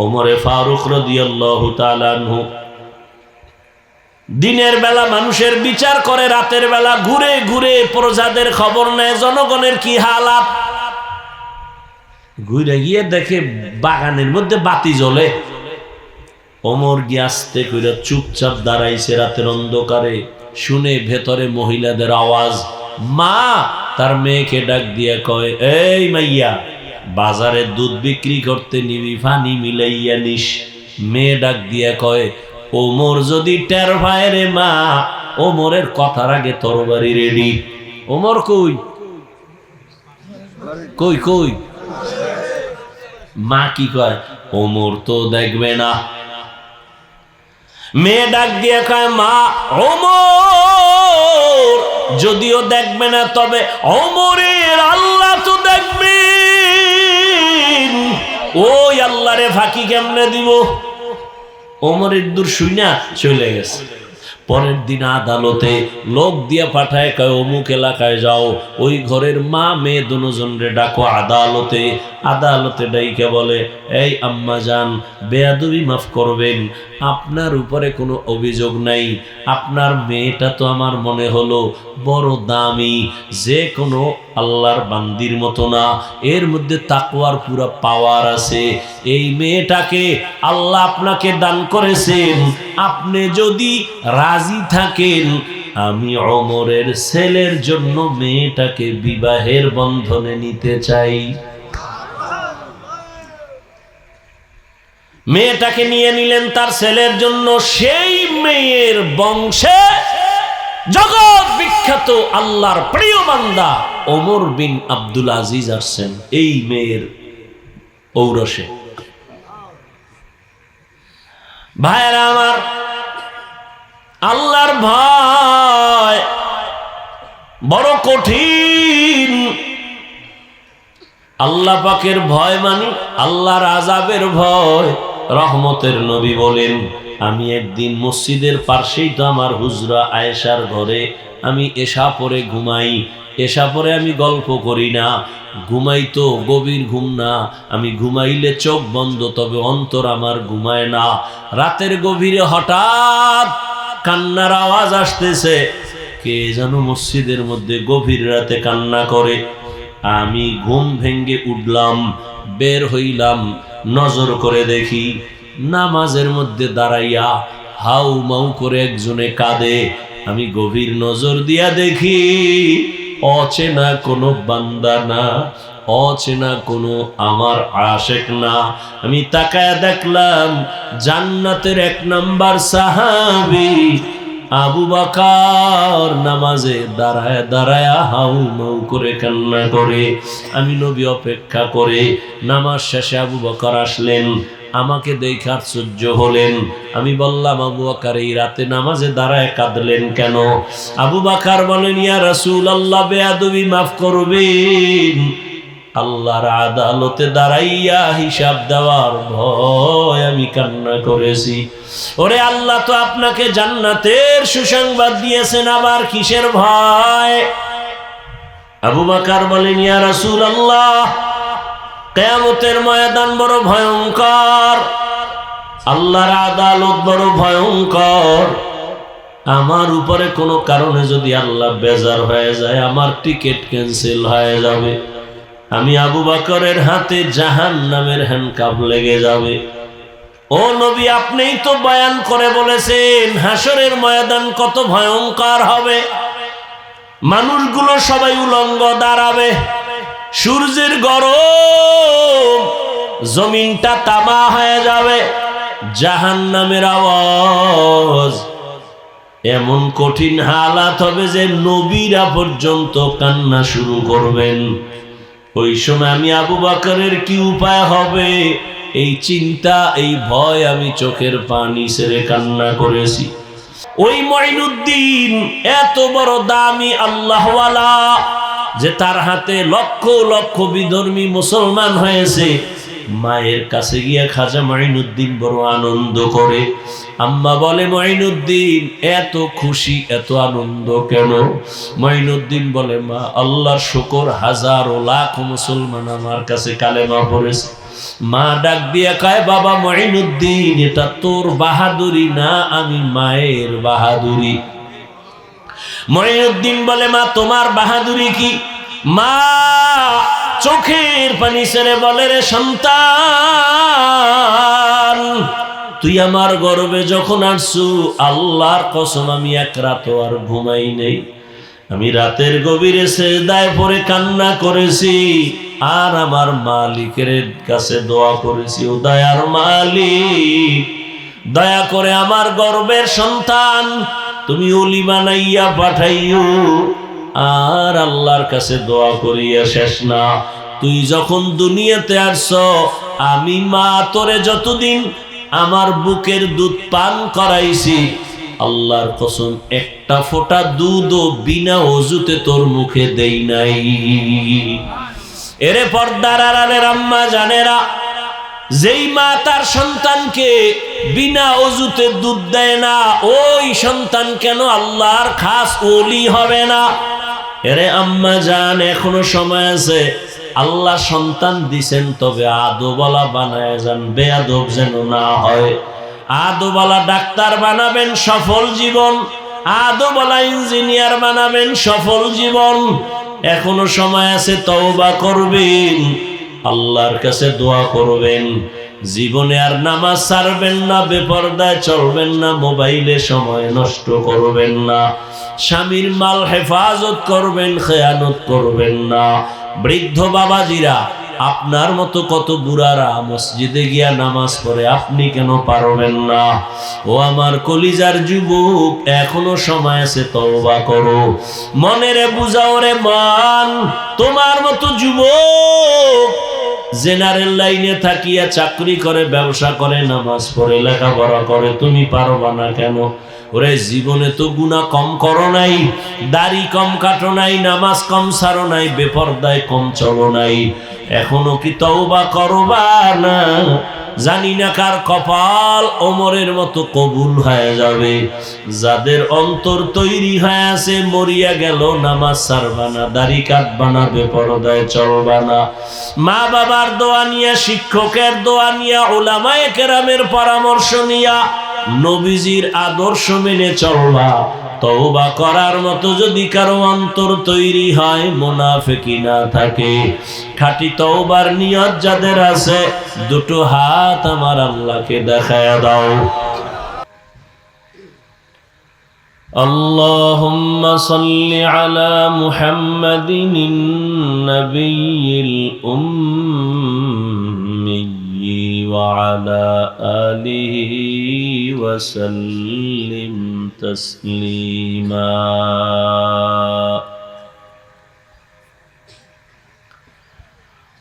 ওমরে ফারুক রাদিয়াল্লাহু তাআলা আনহু দিনের বেলা মানুষের বিচার করে, রাতের বেলা ঘুরে ঘুরে প্রজাদের খবর নেয় জনগণের কি হালাত। ঘুরে গিয়ে দেখে বাগানের মধ্যে বাতি জ্বলে। ওমর গিয়ে আস্তে করে চুপচাপ দাঁড়াইছে রাতের অন্ধকারে, শুনে ভেতরে মহিলাদের আওয়াজ। মা তার মেয়েকে ডাক দিয়ে কয়, এই মাইয়া, বাজারে দুধ বিক্রি করতে নিবি, পানি মিলাইয়া নিস। মেয়ে ডাক দিয়ে কয়, ওমর যদি টের পায় রে মা, ওমরের কথার আগে তরবারি রেডি। ওমর কই কই কই? মা কি কয়, ওমর তো দেখবে না। মেয়ে ডাক দিয়ে কয়, মা ওমর যদিও দেখবে না, তবে ওমরের আল্লাহ তো দেখবেন। ওই আল্লাহরে ফাঁকি কেমনে দিব? ওমরের দূর শুইনা চলে গেছে। পরের দিন আদালতে লোক দিয়ে পাঠায়, কয় অমুক এলাকায় যাও, ওই ঘরের মা মেয়ে দুজনরে ডাকো আদালতে। আদালতে ডাইকে বলে, এই আম্মা জান, বেয়াদবি মাফ করবেন, আপনার উপরে কোনো অভিযোগ নাই। আপনার মেয়েটা তো আমার মনে হলো বড় দামি, যে কোনো আল্লাহর বান্দির মতো না, এর মধ্যে তাকওয়ার পুরো পাওয়ার আছে। এই মেয়েটাকে আল্লাহ আপনাকে দান করেছেন, আপনি যদি রাজি থাকেন, আমি ওমরের ছেলের জন্য মেয়েটাকে বিবাহের বন্ধনে নিতে চাই। মেয়েটাকে নিয়ে নিলেন তার ছেলের জন্য। সেই মেয়ের বংশে জগৎ বিখ্যাত আল্লাহর প্রিয় বান্দা ওমর বিন আব্দুল আজিজ আসছেন এই মেয়ের ঔরসে। ভাইরা আমার, আল্লাহর ভয় বড় কঠিন। আল্লাহ পাকের ভয় মানে আল্লাহর আযাবের ভয়। রহমতের নবী বলেন, আমি একদিন মসজিদের পাশেই তো আমার হুজরা আয়েশার ঘরে আমি এশা পরে ঘুমাই। এশা পরে আমি গল্প করি না, ঘুমাই তো গভীর ঘুম না, আমি ঘুমাইলে চোখ বন্ধ, তবে অন্তর আমার ঘুমায় না। রাতের গভীরে হঠাৎ কান্নার আওয়াজ আসতেছে। কে যেন মসজিদের মধ্যে গভীর রাতে কান্না করে। আমি ঘুম ভেঙ্গে উঠলাম, বের হইলাম, নজর করে দেখি নামাজের মধ্যে দাঁড়াইয়া হাউ মাউ করে একজনে কাঁদে। আমি গভীর নজর দিয়া দেখি অচেনা কোনো বান্দা না, অচেনা কোনো আমার আশিক না। আমি তাকায়া দেখলাম জান্নাতের 1 নাম্বার সাহাবী আবু বকর নামাজে দাঁড়ায় দাঁড়ায় হাউ মাউ করে কান্না করে। আমি নবী অপেক্ষা করে, নামাজ শেষে আবু বকর আসলেন, আমাকে দেখে আশ্চর্য হলেন। আমি বললাম, আবু বকর এই রাতে নামাজে দাঁড়ায় কাঁদলেন কেন? আবু বকর বলেন, ইয়া রাসূলুল্লাহ, বেয়াদবি মাফ করবেন, আল্লাহর আদালতে দাঁড়াইয়া হিসাব দেওয়ার ভয় আমি কান্না করেছি। ওরে আল্লাহ তো আপনাকে জান্নাতের সুসংবাদ দিয়েছেন, আবার কিসের ভয়? আবু বকর বলেন, ইয়া রাসূলুল্লাহ, কিয়ামতের ময়দান বড় ভয়ঙ্কর, আল্লাহর আদালত বড় ভয়ঙ্কর। আমার উপরে কোনো কারণে যদি আল্লাহ বেজার হয়ে যায়, আমার টিকিট ক্যান্সেল হয়ে যাবে। আমি আবু বকরের হাতে জাহান্নামের হ্যান্ডকাপ লেগে যাবে। ও নবী, আপনিই তো বয়ান করে বলেছেন হাসরের ময়দান কত ভয়ঙ্কর হবে। মানুষগুলো সবাই উলঙ্গ দাঁড়াবে, সূর্যের গরম, জমিনটা তামা হয়ে যাবে, জাহান্নামের আওয়াজ, এমন কঠিন হালাত হবে যে নবীরা পর্যন্ত কান্না শুরু করবেন। ওই সময় আমি আবু বকরের কি উপায় হবে, এই চিন্তা, এই ভয়, আমি চোখের পানি ছেড়ে কান্না করেছি। ওই মঈনুদ্দিন এত বড় দামি আল্লাহওয়ালা যে তার হাতে লক্ষ লক্ষ বিধর্মী মুসলমান হয়েছে। মায়ের কাছে গিয়ে খাজা মঈনুদ্দিন বড় আনন্দ করে। আম্মা বলে, মঈনুদ্দিন এত খুশি, এত আনন্দ কেন? মঈনুদ্দিন বলে, মা আল্লাহর শুকর, হাজারো লাখ মুসলমান আমার কাছে কালেমা পড়েছে। মা ডাক দিয়ে কয়, বাবা মঈনুদ্দিন, এটা তোর বাহাদুরি না, আমি মায়ের বাহাদুরি। মঈনুদ্দিন বলে, মা তোমার বাহাদুরি কি? মা চোখের পানি ছেড়ে বলে, রে সন্তান, তুই আমার গর্ভে যখন আসছু, আল্লাহর কসম আমি এক রাত আর ঘুমাই নেই। আমি রাতের গভীরে সেজদায় পড়ে কান্না করেছি, আর আমার মালিকের কাছে দোয়া করেছি, ও দয়ার মালিক, দয়া করে আমার গর্ভের সন্তান তুমি ওলি বানাইয়া পাঠাইও। আর আল্লাহর কাছে দোয়া করিয়া শেষ না, তুই যখন দুনিয়াতে আসছ, আমি মা তোরে যতদিন আমার বুকের দুধ পান করাইছি, আল্লাহর কসম একটা ফোঁটা দুধও বিনা ওযুতে তোর মুখে দেই নাই। এরে পর্দার আড়ালের আম্মা জানেরা, যেই মা তার সন্তানকে বিনা ওযুতে দুধ দেয় না, ওই সন্তান কেন আল্লাহর খাস ওলি হবে না? এরে আম্মা জান, এখনো সময় আছে। আল্লাহ সন্তান দিছেন, তবে আদবওয়ালা বানায় যান, বেয়াদব যেন না হয়। আদবওয়ালা ডাক্তার বানাবেন, সফল জীবন। আদবওয়ালা ইঞ্জিনিয়ার বানাবেন, সফল জীবন। এখনো সময় আছে, তওবা করবেন, আল্লাহর কাছে দোয়া করবেন। জীবনে আর নামাজ ছাড়বেন না, বেপরদায় চলবেন না, মোবাইলে সময় নষ্ট করবেন না, স্বামীর মাল হেফাজত করবেন, খেয়ানত করবেন না। বৃদ্ধ বাবাজিরা, আপনার মতো কত বুড়ারা মসজিদে গিয়া নামাজ পড়ে, আপনি কেন পারবেন না? ও আমার কলিজার যুবক, এখনো সময় আছে, তওবা করো। মনেরে বুঝাও রে মান, তোমার মতো যুবক জেনারেল লাইনে থাকিয়া চাকরি করে, ব্যবসা করে, নামাজ পড়ে, লেখাপড়া করে, তুমি পারবা না কেন? ওরে জীবনে তো গুনাহ কম করো নাই, দাড়ি কম কাটো নাই, নামাজ কম ছাড়ো নাই, বেপরদায় কম চলো নাই, এখনো কি তওবা করবা না? জানি না কার কপাল ওমরের মতো কবুল হয়ে যাবে। যাদের অন্তর তৈরি হয়ে আছে, মরিয়া গেল নামাজ ছাড়বা না, দাড়ি কাটবা না, বেপরদায় চলবা না, মা বাবার দোয়া নিয়া, শিক্ষকের দোয়া নিয়া, উলামায়ে কেরামের পরামর্শ নিয়া, নবীজির আদর্শ মেনে চলবা। তওবা করার মতো যদি কারো অন্তর তৈরি হয়, মুনাফিকি না থাকে, খাঁটি তওবার নিয়ত যাদের আছে, দুটো হাত আমার আল্লাহকে দেখায়া দাও। আল্লাহুম্মা সাল্লি আলা মুহাম্মাদিন নবিয়্যিল উম্মি ওয়া আলা আলিহি ওয়া সাল্লিম তাসলিমা।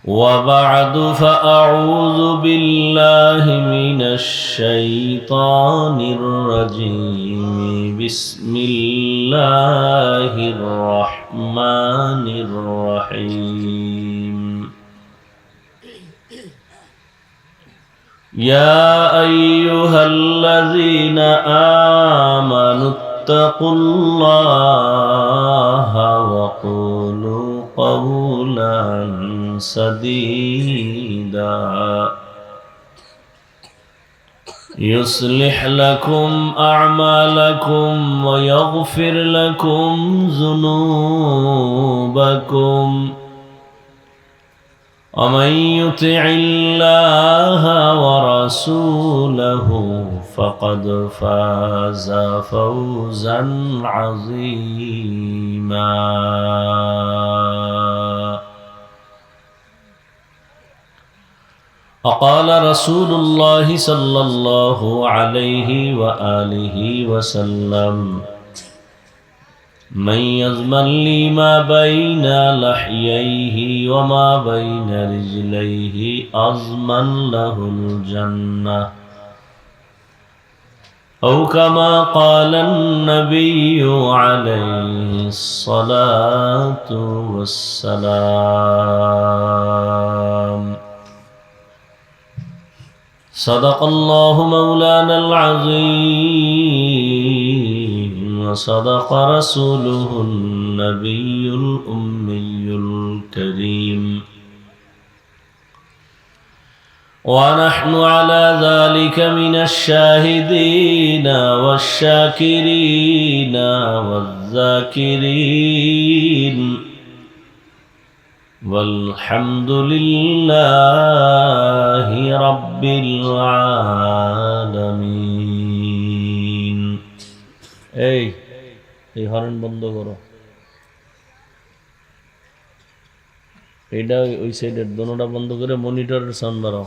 وبعد فأعوذ بالله من الشيطان الرجيم. بسم الله الرحمن الرحيم. يا أيها الذين آمنوا اتقوا الله وقولوا قولا سديدا يصلح لكم أعمالكم ويغفر لكم ذنوبكم ومن يطع الله ورسوله فقد فاز فوزا عظيما. وقال رسول الله صلى الله عليه وآله وسلم: من يضمن لي ما بين لحييه وما بين رجليه أضمن له الجنة، أو كما قال النبي عليه الصلاة والسلام. صدق الله مولانا العظيم وصدق رسوله النبي الأمي الكريم. ونحن على ذلك من الشاهدين والشاكرين والذاكرين والحمد لله رب العالمين এই হরেন বন্ধ করো এটা ওই সাইডের দোনোটা বন্ধ করে মনিটরের সাউন্ড বাড়াও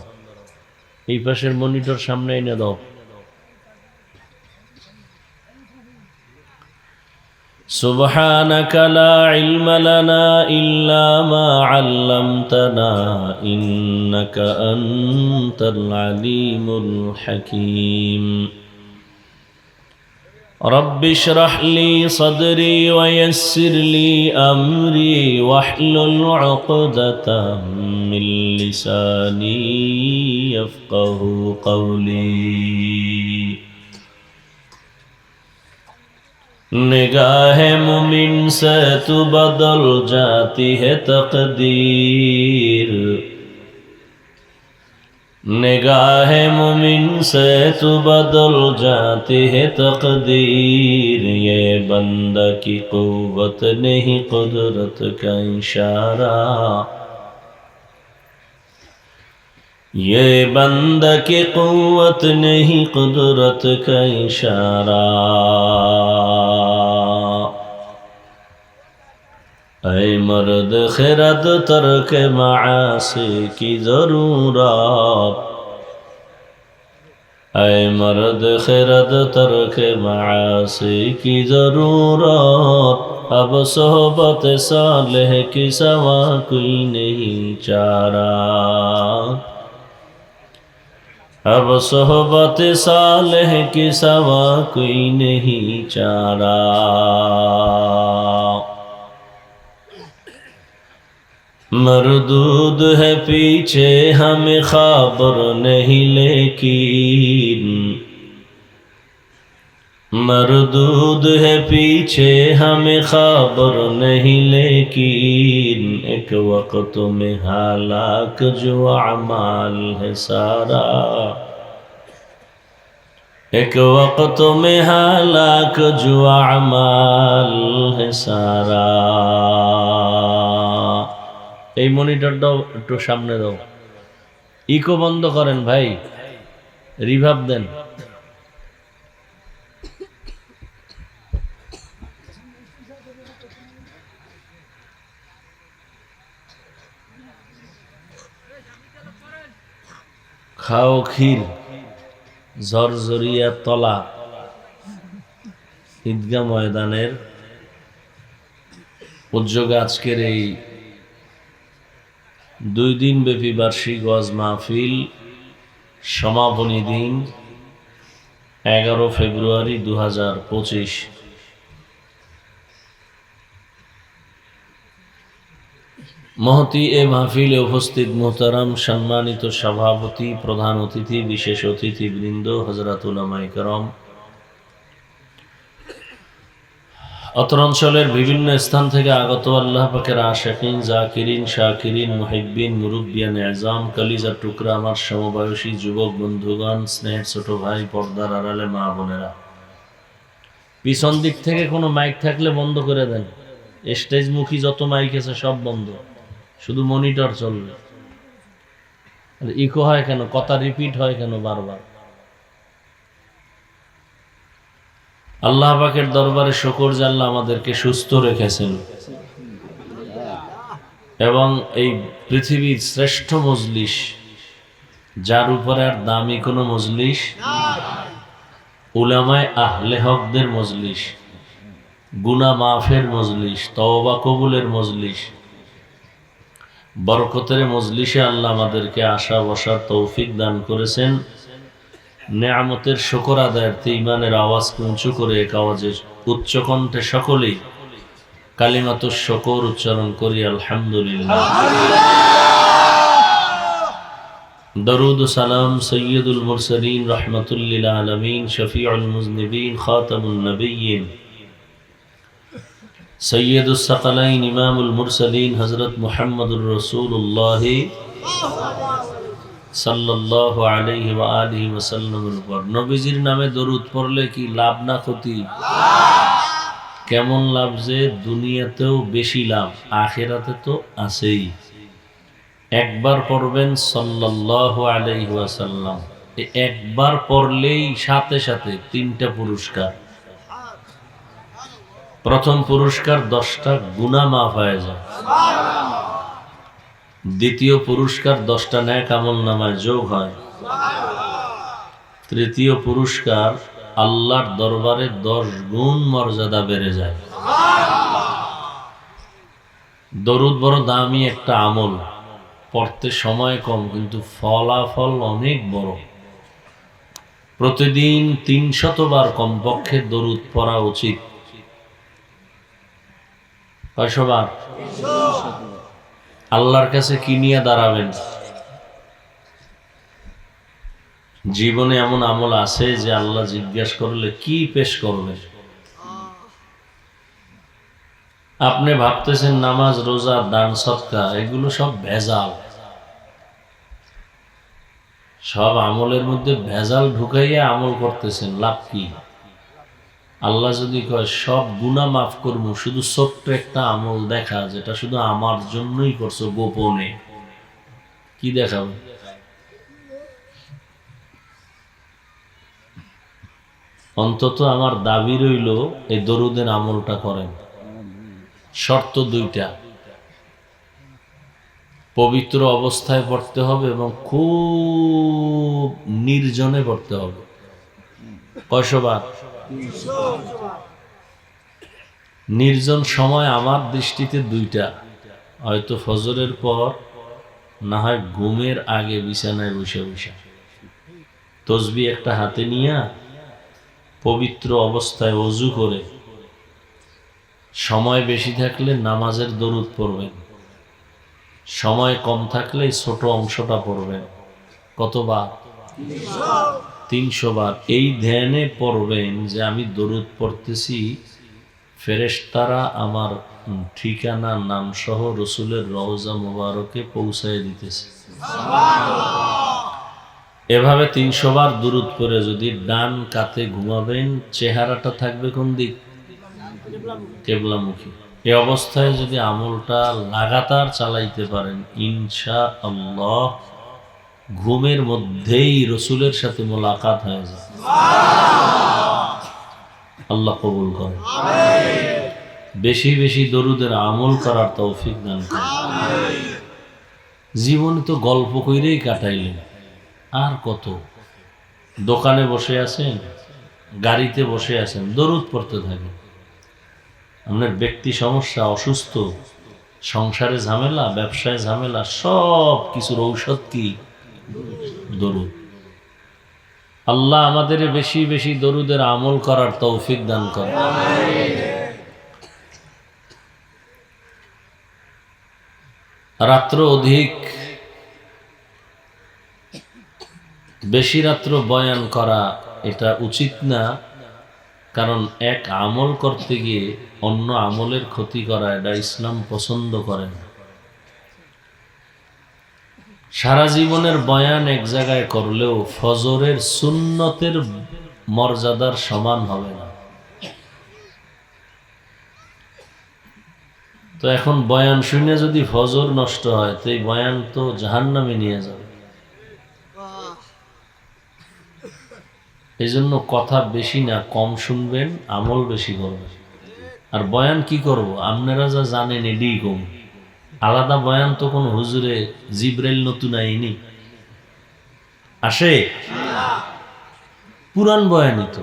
এই পাশের মনিটর সামনে এনে দাও سبحانك لا علم لنا إلا ما علمتنا إنك أنت العليم الحكيم رب اشرح لي صدري ويسر لي أمري واحلل عقدة من لساني يفقه قولي निगाह मुमिन से तू बदल जाती है तकदीर निगाह मुमिन से तू बदल जाती है तकदीर ये बंदा की कुव्वत नहीं कुदरत का इशारा ये बंदा की कुव्वत नहीं कुदरत का इशारा ऐ मर्द खिरद तर्क मासी की जरूरत ऐ मर्द खिरद तर्क मासी की जरूरत अब सोहबत सालेह की सवा कोई नहीं चारा अब सोहबत सालेह की सवा कोई नहीं चारा मरदूद है पीछे हमें खबर नहीं लेकिन मरदूद है पीछे हमें खबर नहीं लेकिन एक वक्त में हालाक जो अमाल है सारा एक वक्त में हालाक जो अमाल है सारा এই মনিটরটাও একটু সামনে দাও ইকো বন্ধ করেন ভাই রিভার্ব দেন খাও ক্ষীর ঝরঝরিয়া তলা ঈদগাহ ময়দানের উদ্যোগে আজকের এই 2 দিন ব্যাপী বার্ষিক ওয়াজ মাহফিল সমাপনী দিন 11 ফেব্রুয়ারি 2025 মহতি এ মাহফিলে উপস্থিত মোহতারাম সম্মানিত সভাপতি প্রধান অতিথি বিশেষ অতিথিবৃন্দ হযরত উলামায়ে কেরাম অত্র অঞ্চলের বিভিন্ন স্থান থেকে আগত আল্লাহ পাকের আশিকিন জাকিরিন শাকিরিন মুহিব্বিন মুরব্বিয়ান আযম কলিজার টুকরা আমার সমবয়সী যুবক বন্ধুগণ স্নেহের ছোট ভাই পর্দার আড়ালে মা বোনেরা পিছন দিক থেকে কোনো মাইক থাকলে বন্ধ করে দেন স্টেজমুখী যত মাইক আছে সব বন্ধ শুধু মনিটর চলবে আর ইকো হয় কেন কথা রিপিট হয় কেন বারবার আল্লাহ পাকের দরবারে শুকর যে আল্লাহ আমাদেরকে সুস্থ রেখেছেন এবং এই পৃথিবীর শ্রেষ্ঠ মজলিস যার উপরে আর দামি কোনো মজলিস উলামায়ে আহলে হকদের মজলিস গুনাহ মাফের মজলিস তওবা কবুলের মজলিস বরকতের মজলিসে আল্লাহ আমাদেরকে আসা বসার তৌফিক দান করেছেন নেয়ামতের শুকর আদায়ার্থে ঈমানের আওয়াজকে উঁচু করে এক আওয়াজে উচ্চ কণ্ঠে সকলেই কালিমাতুশ শুকর উচ্চারণ করি আলহামদুলিল্লাহ দরুদ ও সালাম সৈয়দুল মুরসালিন রাহমাতুল লিল আলামিন শফিউল মুজনিবিন খাতামুন নবিয়্যিন সৈয়দুস সাকালাইন ইমামুল মুরসালিন হযরত মুহাম্মদুর রাসূলুল্লাহ সাল্লাল্লাহু আলাইহি ওয়া আলিহি ওয়াসাল্লামের উপর। নবীজির নামে দরুদ পড়লে কি লাভ না ক্ষতি? কেমন লাভ যে দুনিয়াতেও বেশি লাভ, আখিরাতে তো আছেই। একবার পড়বেন সাল্লাল্লাহু আলাইহি ওয়াসাল্লাম, একবার পড়লেই সাথে সাথে 3টা পুরস্কার। প্রথম পুরস্কার 10টা গুনাহ মাফ হয়ে যায়। দ্বিতীয় পুরস্কার 10টা নেক আমলনামায় যোগ হয়। তৃতীয় পুরস্কার আল্লাহর দরবারে 10 গুণ মর্যাদা বেড়ে যায়। দরুদ বড় দামি একটা আমল, পড়তে সময় কম কিন্তু ফলাফল অনেক বড়। প্রতিদিন 300 বার কমপক্ষে দরুদ পড়া উচিত। কয়শো বার? আল্লাহর কাছে কি নিয়ে দাঁড়াবেন? জীবনে এমন আমল আছে যে আল্লাহ জিজ্ঞাসা করলে কি পেশ করবেন? আপনি ভাবতেছেন নামাজ, রোজা, দান, সদকা এগুলো সব ভেজাল। সব আমলের মধ্যে ভেজাল ঢুকাইয়া আমল করতেছেন, লাভ কি? আল্লাহ যদি কয় সব গুনাহ মাফ করবো, শুধু ছোট্ট একটা আমল দেখা যেটা শুধু আমার জন্যই করছো গোপনে, কি দেখাবে? অন্তত আমার দাবি রইল এই দরুদের আমলটা করেন। শর্ত 2টা, পবিত্র অবস্থায় পড়তে হবে এবং খুব নির্জনে পড়তে হবে। কয়শো বার? নির্জন সময় আমার দৃষ্টিতে 2টা, হয়তো ফজরের পর, না হয় ঘুমের আগে বিছানায় বসে বসে তসবিহ একটা হাতে নিয়ে পবিত্র অবস্থায় ওযু করে, সময় বেশি থাকলে নামাজের দরুদ পড়বেন, সময় কম থাকলে ছোট অংশটা পড়বেন। কতবার? 300 বার। এই ধ্যানে পড়বেন যে আমি দরুদ পড়তেছি, ফেরেশতারা আমার ঠিকানা নাম সহ রসুলের রওজা মুবারকে পৌঁছায় দিতেছে। এভাবে 300 বার দরুদ পড়ে যদি ডান কাতে ঘুমাবেন, চেহারাটা থাকবে কোন দিক? কিবলামুখী। এই অবস্থায় যদি আমলটা লাগাতার চালাইতে পারেন, ইনশাআল্লাহ ঘুমের মধ্যেই রসুলের সাথে মোলাকাত হয়ে যায়। আল্লাহ কবুল করে। বেশি বেশি দরুদের আমল করার তৌফিক দান করেন। জীবনে তো গল্প কইরেই কাটাইলেন, আর কত? দোকানে বসে আছেন, গাড়িতে বসে আছেন, দরুদ পড়তে থাকেন। আপনার ব্যক্তি সমস্যা, অসুস্থ, সংসারে ঝামেলা, ব্যবসায় ঝামেলা, সব কিছুর ঔষধ কি? দরুদ। আল্লাহ আমাদের বেশি বেশি দরুদের আমল করার তৌফিক দান করেন। রাত্র অধিক বেশি রাত্র বয়ান করা এটা উচিত না, কারণ এক আমল করতে গিয়ে অন্য আমলের ক্ষতি করা এটা ইসলাম পছন্দ করে না। সারা জীবনের বয়ান এক জায়গায় করলেও ফজরের সুন্নতের মর্যাদার সমান হবে না। তো এখন বয়ান শুনে যদি ফজর নষ্ট হয়, তো এই বয়ান তো জাহান্নামে নিয়ে যাবে। এই জন্য কথা বেশি না, কম শুনবেন, আমল বেশি করবেন। আর বয়ান কি করব? আপনারা যা জানেন এডি কম। আলাদা বয়ান তো কোন হুজুরে জিব্রাইল নতুন আইনি আসে, পুরান বয়ানই তো।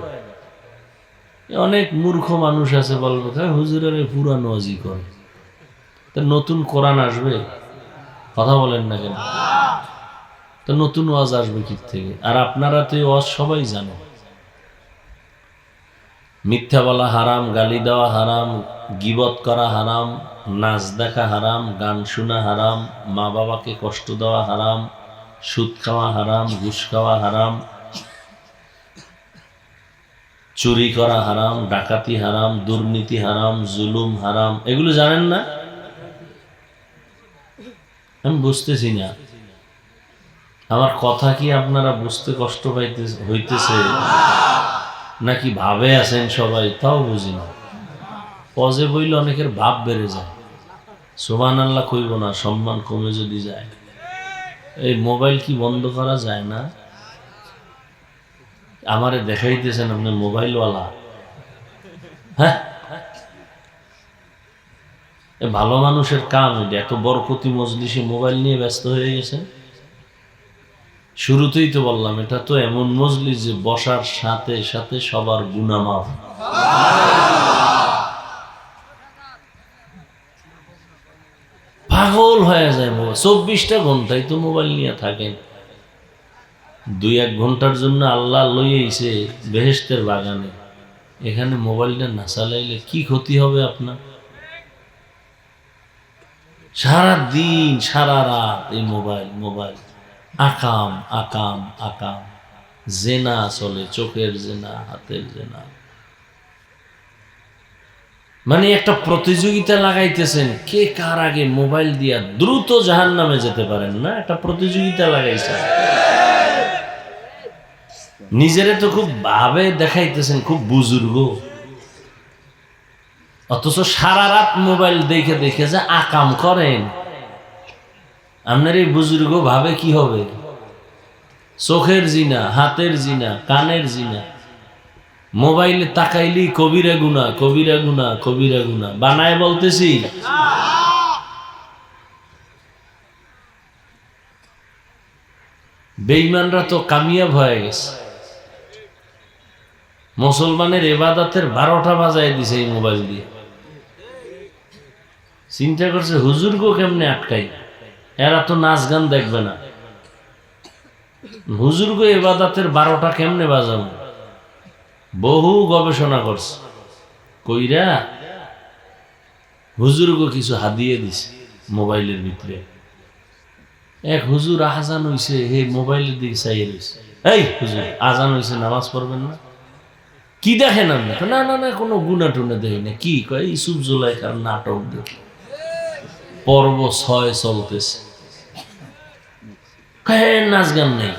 অনেক মূর্খ মানুষ আছে বলবে হুজুরের পুরান ওয়াজি করে, তা নতুন কোরআন আসবে? কথা বলেন না কেন? তো নতুন ওয়াজ আসবে কি থেকে? আর আপনারা তো এই ওয়াজ সবাই জানেন। মিথ্যা বলা হারাম, গালি দেওয়া হারাম, গীবত করা হারাম, নাচ দেখা হারাম, গান শোনা হারাম, মা বাবাকে কষ্ট দেওয়া হারাম, সুদ খাওয়া হারাম, ঘুষ খাওয়া হারাম, চুরি করা হারাম, ডাকাতি হারাম, দুর্নীতি হারাম, জুলুম হারাম। এগুলো জানেন না? আমি বুঝতেছি না। আমার কথা কি আপনারা বুঝতে কষ্ট হইতেছে নাকি ভাবে আছেন সবাই তাও বুঝি না। পজে বইলে অনেকের ভাব বেড়ে যায়, সুবহানাল্লাহ কইব না, সম্মান কমে যদি যায়। এই মোবাইল কি বন্ধ করা যায় না? আমারে দেখাইতেছেন আপনি মোবাইলওয়ালা। হ্যাঁ, ভালো মানুষের কাম এটা। এত বরকতি মজলিসে মোবাইল নিয়ে ব্যস্ত হয়ে গেছে। শুরুতেই তো বললাম এটা তো এমন মজলিস যে বসার সাথে সাথে সবার গুনাহ মাফ। পাগল হয়ে যায় মোবাইল। 24টা ঘন্টাই তো মোবাইল নিয়ে থাকেন। 2-1 ঘন্টার জন্য আল্লাহ লইয়েছে বেহেশতের বাগানে, এখানে মোবাইলটা না চালাইলে কি ক্ষতি হবে আপনার? সারা দিন সারা রাত এই মোবাইল মোবাইল, আকাম আকাম আকাম, জেনা চলে, চোখের জেনা, হাতের জেনা। মানে একটা প্রতিযোগিতা লাগাইতেছেন কে কার আগে মোবাইল দিয়া দ্রুত জাহান্নামে যেতে পারেন না, একটা প্রতিযোগিতা লাগাইছেন। নিজেরে তো খুব ভাবে দেখাইতেছেন খুব বুজুর্গ, অথচ সারা রাত মোবাইল দেখে দেখে যে আকাম করেন, আপনার এই বুজুর্গ ভাবে কি হবে? চোখের জিনা, হাতের জিনা, কানের জিনা। মোবাইলে তাকাইলি কবিরা গুনাহ, কবিরা গুনাহ, কবিরা গুনাহ। বানায় বলতেছি। বেঈমানরা তো কামিয়াব হয়ে গেছে। মুসলমানের ইবাদতের 12টা বাজায় দিছে এই মোবাইল দিয়ে। চিন্তা করছে হুজুরগো কেমনে আটকাই, এরা তো নাচ গান দেখবে না, হুজুরগো ইবাদতের 12টা কেমনে বাজাবো। বহু গবেষণা করছে, কইরা হুজুরগো কিছু হাদিয়ে দিছে মোবাইলের ভিতরে। এক হুজুর আজান হইছে, হে মোবাইলের দিকে চাইয়ে রইছে। এই হুজুর আজান হইছে, নামাজ পড়বেন না? কি দেখেন আপনি? না না না, কোনো গুনা টুনা দেখি না। কি কয়? ইউসুফ জুলাইখার নাটক দেখি, পর্ব 6 চলতেছে। নাচ গান নেই।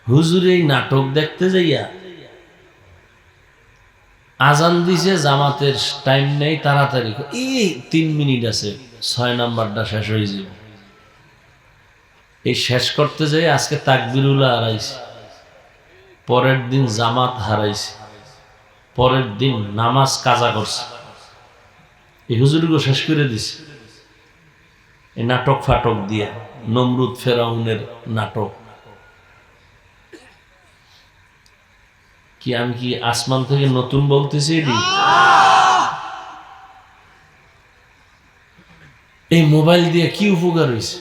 হুজুর এই নাটক দেখতে যাইয়া আজান দিছে, জামাতের টাইম নেই, তাড়াতাড়ি এই 3 মিনিট আছে, 6 নাম্বারটা শেষ হয়ে যাবে। এই শেষ করতে যাই আজকে তাকবিরুল্লাহ হারাইছে, পরের দিন জামাত হারাইছে, পরের দিন নামাজ কাজা করছে। এই হুজুরগুলো শেষ করে দিছে এই নাটক ফাটক দিয়া, নমরুদ ফেরাউনের নাটক। কি আমি কি আসমান থেকে নতুন বলতেছি? এই মোবাইল দিয়ে কি উপকার হয়েছে?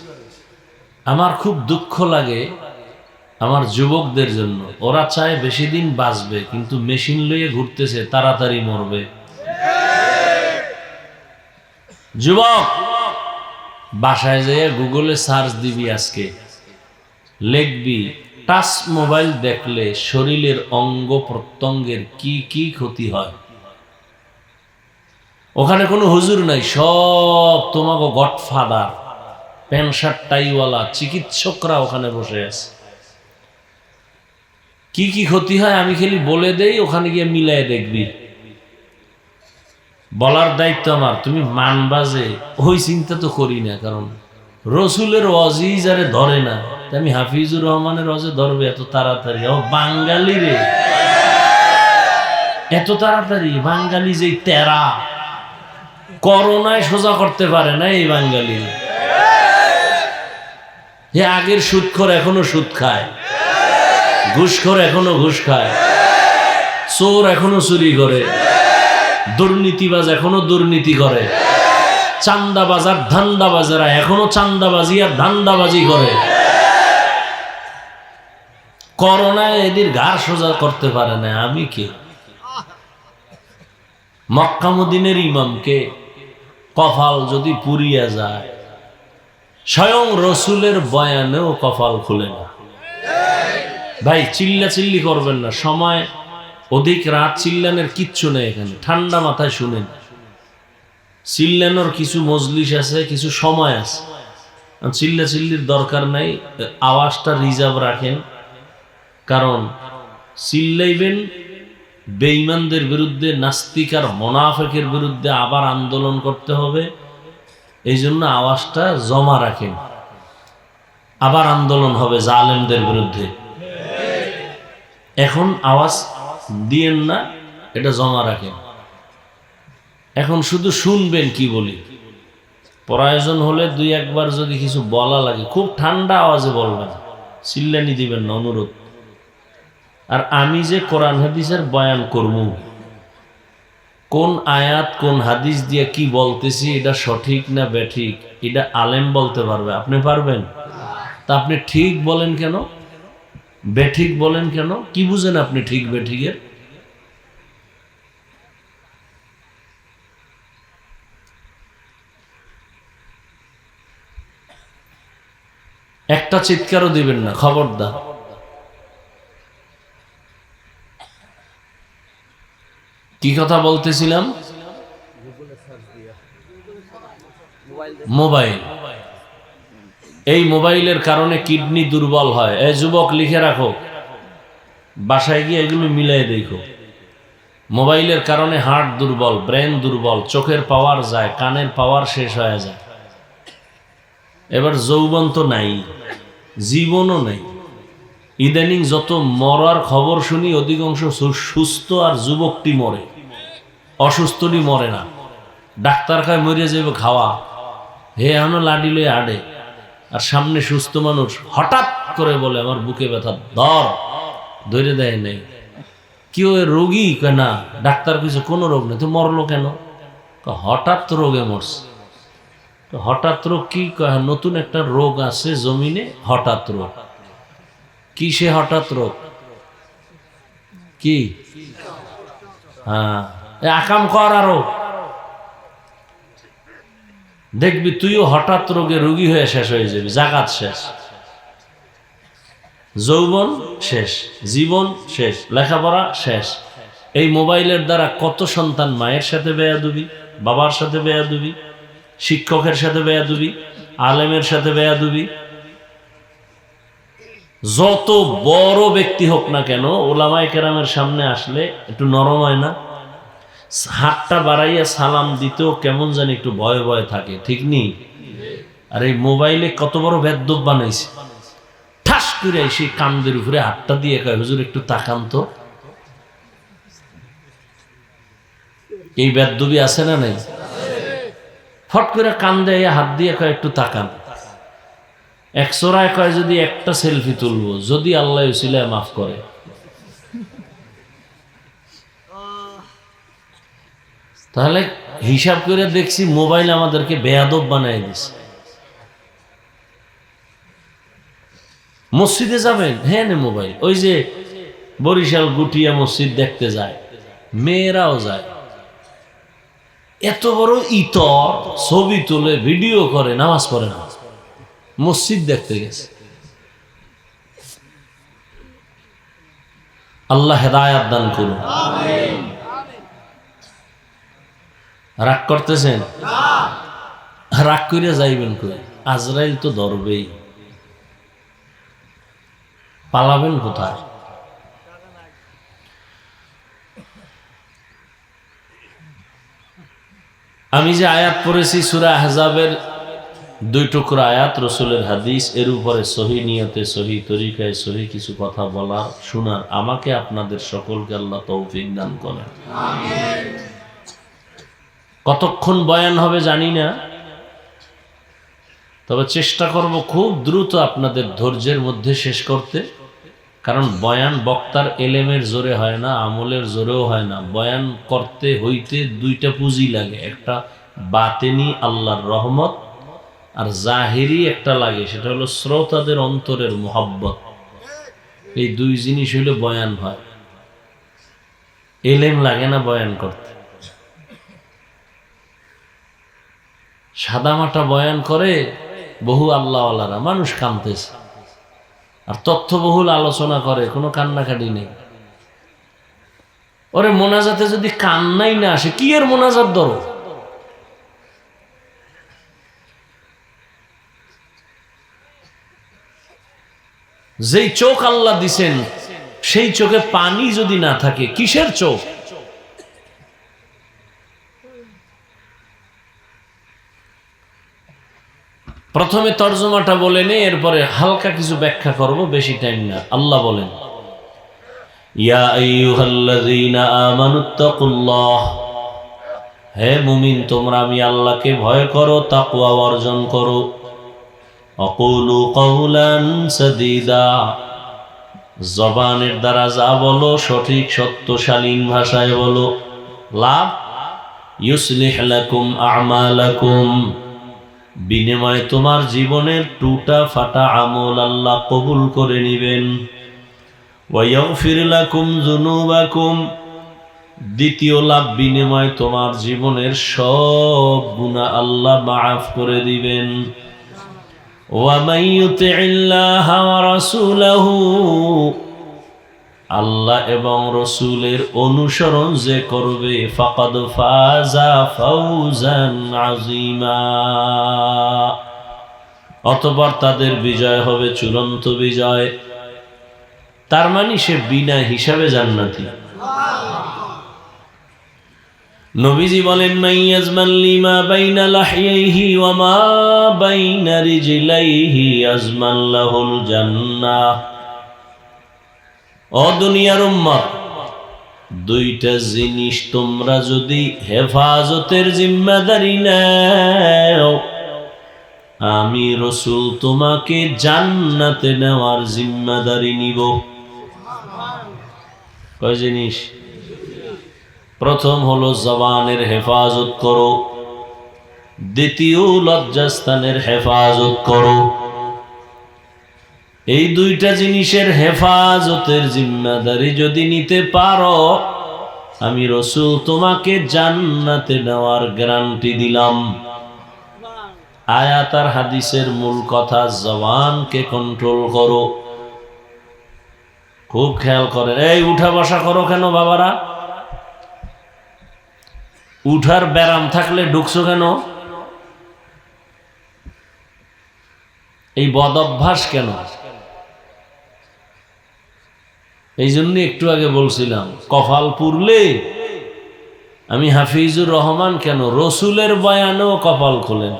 আমার খুব দুঃখ লাগে আমার যুবকদের জন্য। ওরা চায় বেশি দিন বাঁচবে, কিন্তু মেশিন লইয়ে ঘুরতেছে, তাড়াতাড়ি মরবে। যুবক বাসায় যেয়ে গুগলে সার্চ দিবি, আজকে লিখবি টাচ মোবাইল দেখলে শরীরের অঙ্গ প্রত্যঙ্গের কি কি ক্ষতি হয়। ওখানে কোনো হুজুর নাই, সব তোমাকে গডফাদার, প্যান্ট শার্ট টাইওয়ালা চিকিৎসকরা ওখানে বসে আছে। কি কি ক্ষতি হয় আমি খালি বলে দেই, ওখানে গিয়ে মিলাই দেখবি। বলার দায়িত্ব আমার, তুমি মানবা যে? ওই চিন্তা তো করি না, কারণ রসুলের ওয়াজি যারে ধরে না, আমি হাফিজুর রহমানের ওয়াজে ধরবে এত তাড়াতাড়ি? ও বাঙালি রে, এত তাড়াতাড়ি? বাঙালি যে তেরা, করোনায় সোজা করতে পারে না এই বাঙালি। হে আগের সুদখোর এখনো সুদ খায়, ঘুষখোর এখনো ঘুষ খায়, চোর এখনো চুরি করে, দুর্নীতিবাজ এখনো দুর্নীতি করে, চান্দাবাজ আর ধান্দাবাজেরা এখনো চান্দাবাজি আর ধান্দাবাজি করে। করোনায় এদের ঘাড় সোজা করতে পারে না। আমি কে? মক্কা মদিনের ইমামকে কপাল যদি পুড়িয়া যায়, স্বয়ং রসুলের বয়ানেও কপাল খুলে না। ভাই চিল্লা চিল্লি করবেন না, সময় অধিক রাত চিল্লানের কিচ্ছু নেই এখানে। ঠান্ডা মাথায় শুনেন, চিল্লানোর কিছু মজলিস আছে, কিছু সময় আছে। চিল্লাচিল্লির দরকার নাই, আওয়াজটা রিজার্ভ রাখেন। কারণ চিল্লাইবেন বেঈমানদের বিরুদ্ধে, নাস্তিক আর মুনাফিকের বিরুদ্ধে আবার আন্দোলন করতে হবে, এই জন্য আওয়াজটা জমা রাখেন। আবার আন্দোলন হবে জালেমদের বিরুদ্ধে। এখন আওয়াজ দিয়েন না, এটা জমা রাখেন। এখন শুধু শুনবেন কি বলি, প্রয়োজন হলে দুই একবার যদি কিছু বলা লাগে খুব ঠান্ডা আওয়াজে বলবেন, চিল্লানি দিবেন না, অনুরোধ। আর আমি যে কোরআন হাদিসের বয়ান করব, কোন আয়াত কোন হাদিস দিয়ে কি বলতেছি এটা সঠিক না বেঠিক, এটা আলেম বলতে পারবে, আপনি পারবেন? তা আপনি ঠিক বলেন কেন, বেঠিক বলেন কেন? কি বুঝেন আপনি ঠিক বেঠিকের? একটা চিৎকারও দিবেন না, খবরদার। কি কথা বলতেছিলাম? মোবাইল। এই মোবাইলের কারণে কিডনি দুর্বল হয়। এই যুবক লিখে রাখো, বাসায় গিয়ে এগুলো মিলাই দেখো। মোবাইলের কারণে হার্ট দুর্বল, ব্রেন দুর্বল, চোখের পাওয়ার যায়, কানের পাওয়ার শেষ হয়ে যায়। এবার যৌবন তো নাই, জীবনও নেই। ইদানিং যত মরার খবর শুনি অধিকাংশ সুস্থ আর যুবকটি মরে, অসুস্থটি মরে না। ডাক্তার খায় মরে যাবে খাওয়া, হে এখনো লাডি লয়ে আডে, আর সামনে সুস্থ মানুষ হঠাৎ করে বলে আমার বুকে ব্যথা, ধরে দেয় নেই। কি ওই রোগী? না, ডাক্তার কিছু কোনো রোগ নেই। তো মরলো কেন? হঠাৎ রোগে মরছে। তো হঠাৎ রোগ কি? নতুন একটা রোগ আছে জমিনে, হঠাৎ রোগ। কি সে হঠাৎ রোগ? কি? হ্যাঁ, আকাম কর আরো, দেখবি তুইও হঠাৎ রোগে রোগী হয়ে শেষ হয়ে যাবি। জাগাত শেষ, যৌবন শেষ, জীবন শেষ, লেখাপড়া শেষ। এই মোবাইলের দ্বারা কত সন্তান মায়ের সাথে বেয়াদবি, বাবার সাথে বেয়াদবি, শিক্ষকের সাথে বেয়াদবি, আলেমের সাথে বেয়াদবি। যত বড় ব্যক্তি হোক না কেন, ওলামায়ে কেরামের সামনে আসলে একটু নরম হয় না? হাতটা বাড়াইয়া সালাম দিতেও কেমন জানি একটু ভয়ে ভয়ে থাকে, ঠিক নেই? আর এই মোবাইলে কত বড় বেদ্যপ বানাইছে, ঠাস করে এসে কান্দের উপরে হাতটা দিয়ে কয় হুজুর একটু তাকান তো। এই বেদ্যবি আছে না নাই? ফট করে কান্দে হাত দিয়ে কয় একটু তাকান। এক চোরায় কয় যদি একটা সেলফি তুলবো, যদি আল্লাহ উসিলায় মাফ করে। তাহলে হিসাব করে দেখছি মোবাইল আমাদেরকে বেয়াদব বানাই দিছে। মসজিদে যাবেন, হ্যাঁ নে মোবাইল। ওই যে বরিশাল গুটিয়া মসজিদ দেখতে যায়, মেয়েরাও যায়, এত বড় ইতর ছবি তুলে ভিডিও করে, নামাজ পড়ে না, মসজিদ দেখতে গেছে। আল্লাহ হেদায়াত দান করুন। রাগ করতেছেন? রাগ করে যাইবেন কই? আজরাইল তো ধরবেই, পালাবেন কোথায়? আমি যে আয়াত পড়েছি সূরা আহজাবের 2 টুকরা আয়াত, রসুলের হাদিস, এর উপরে সহি নিয়তে, সহি তরিকায়, সহি কিছু কথা বলার, শোনার আমাকে আপনাদের সকলকে আল্লাহ তৌফিক দান করেন। কতক্ষণ বয়ান হবে জানি না, তবে চেষ্টা করব খুব দ্রুত আপনাদের ধৈর্যের মধ্যে শেষ করতে। কারণ বয়ান বক্তার এলেমের জোরে হয় না, আমলের জোরেও হয় না। বয়ান করতে হইতে 2টা পুঁজি লাগে, একটা বাতেনি আল্লাহর রহমত, আর জাহিরি একটা লাগে, সেটা হলো শ্রোতাদের অন্তরের মোহাব্বত। এই 2 জিনিস হইলে বয়ান হয়। এলেম লাগে না বয়ান করতে। সাদামাটা বয়ান করে বহু আল্লাহওয়ালারা, মানুষ কাঁদতেছে। আর তথ্যবহুল আলোচনা করে, কোনো কান্নাকাটি নেই। ওরে মোনাজাতে যদি কান্নাই না আসে, কি এর মোনাজাত ধরো? যেই চোখ আল্লাহ দিছেন সেই চোখে পানি যদি না থাকে, কিসের চোখ? প্রথমে তর্জমাটা বলে নে, এরপরে হালকা কিছু ব্যাখ্যা করব, বেশি টাইম না। আল্লাহ বলেন, ইয়া আইয়ুহাল্লাযীনা আমানুত্তাকুল্লাহ, হে মুমিন তোমরা আমি আল্লাহকে ভয় করো, তাকওয়া অর্জন করো। আকুলু কাওলান সাদীদা, জবানের দ্বারা যা বলো সঠিক সত্যশালীন ভাষায় বলো। লাভ, ইউসলিহ লাকুম আমালাকুম, বিনিময়ে তোমার জীবনের টুটা ফাটা আমল আল্লাহ কবুল করে নেবেন। ওয়া ইয়াগফির লাকুম যুনুবাকুম, দ্বিতীয় লাভ, বিনিময়ে তোমার জীবনের সব গুনাহ আল্লাহ মাফ করে দিবেন। ওয়া মান ইউতিইল্লাহা ওয়া রাসূলাহু, আল্লাহ এবং রসুলের অনুসরণ যে করবে, ফাকাদ ফাজা ফাওজান আযীমা, অতঃপর তাদের বিজয় হবে চূড়ান্ত বিজয়। তার মানে সে বিনা হিসাবে জান্নাতি। নবীজি বলেন, মাইয়াজমান লিমা বাইনা লাহইহি ওয়া মা বাইনা রিজলাইহি আজমান লাহুল জান্নাহ। ও দুনিয়ার উম্মত, দুইটা জিনিস তোমরা যদি হেফাজতের জিম্মাদারি নাও, আমি রসুল তোমাকে জান্নাতে নেওয়ার জিম্মাদারি নিব। কয় জিনিস? প্রথম হলো জবানের হেফাজত করো, দ্বিতীয় লজ্জাস্থানের হেফাজত করো। এই দুইটা জিনিসের হেফাজতের জিম্মাদারি যদি নিতে পারো, আমি রসুল তোমাকে জান্নাতে নেওয়ার গ্যারান্টি দিলাম। আয়াত আর হাদিসের মূল কথা, জবানকে কন্ট্রোল করো। খুব খেয়াল করেন। এই উঠা বসা করো কেন বাবারা? উঠার ব্যারাম থাকলে ঢুকছো কেন? এই বদ অভ্যাস কেন? এই জন্য একটু আগে বলছিলাম, কপাল পুরলে আমি হাফিজুর রহমান কেন রসুলের বয়ানেও কপাল খোলেন।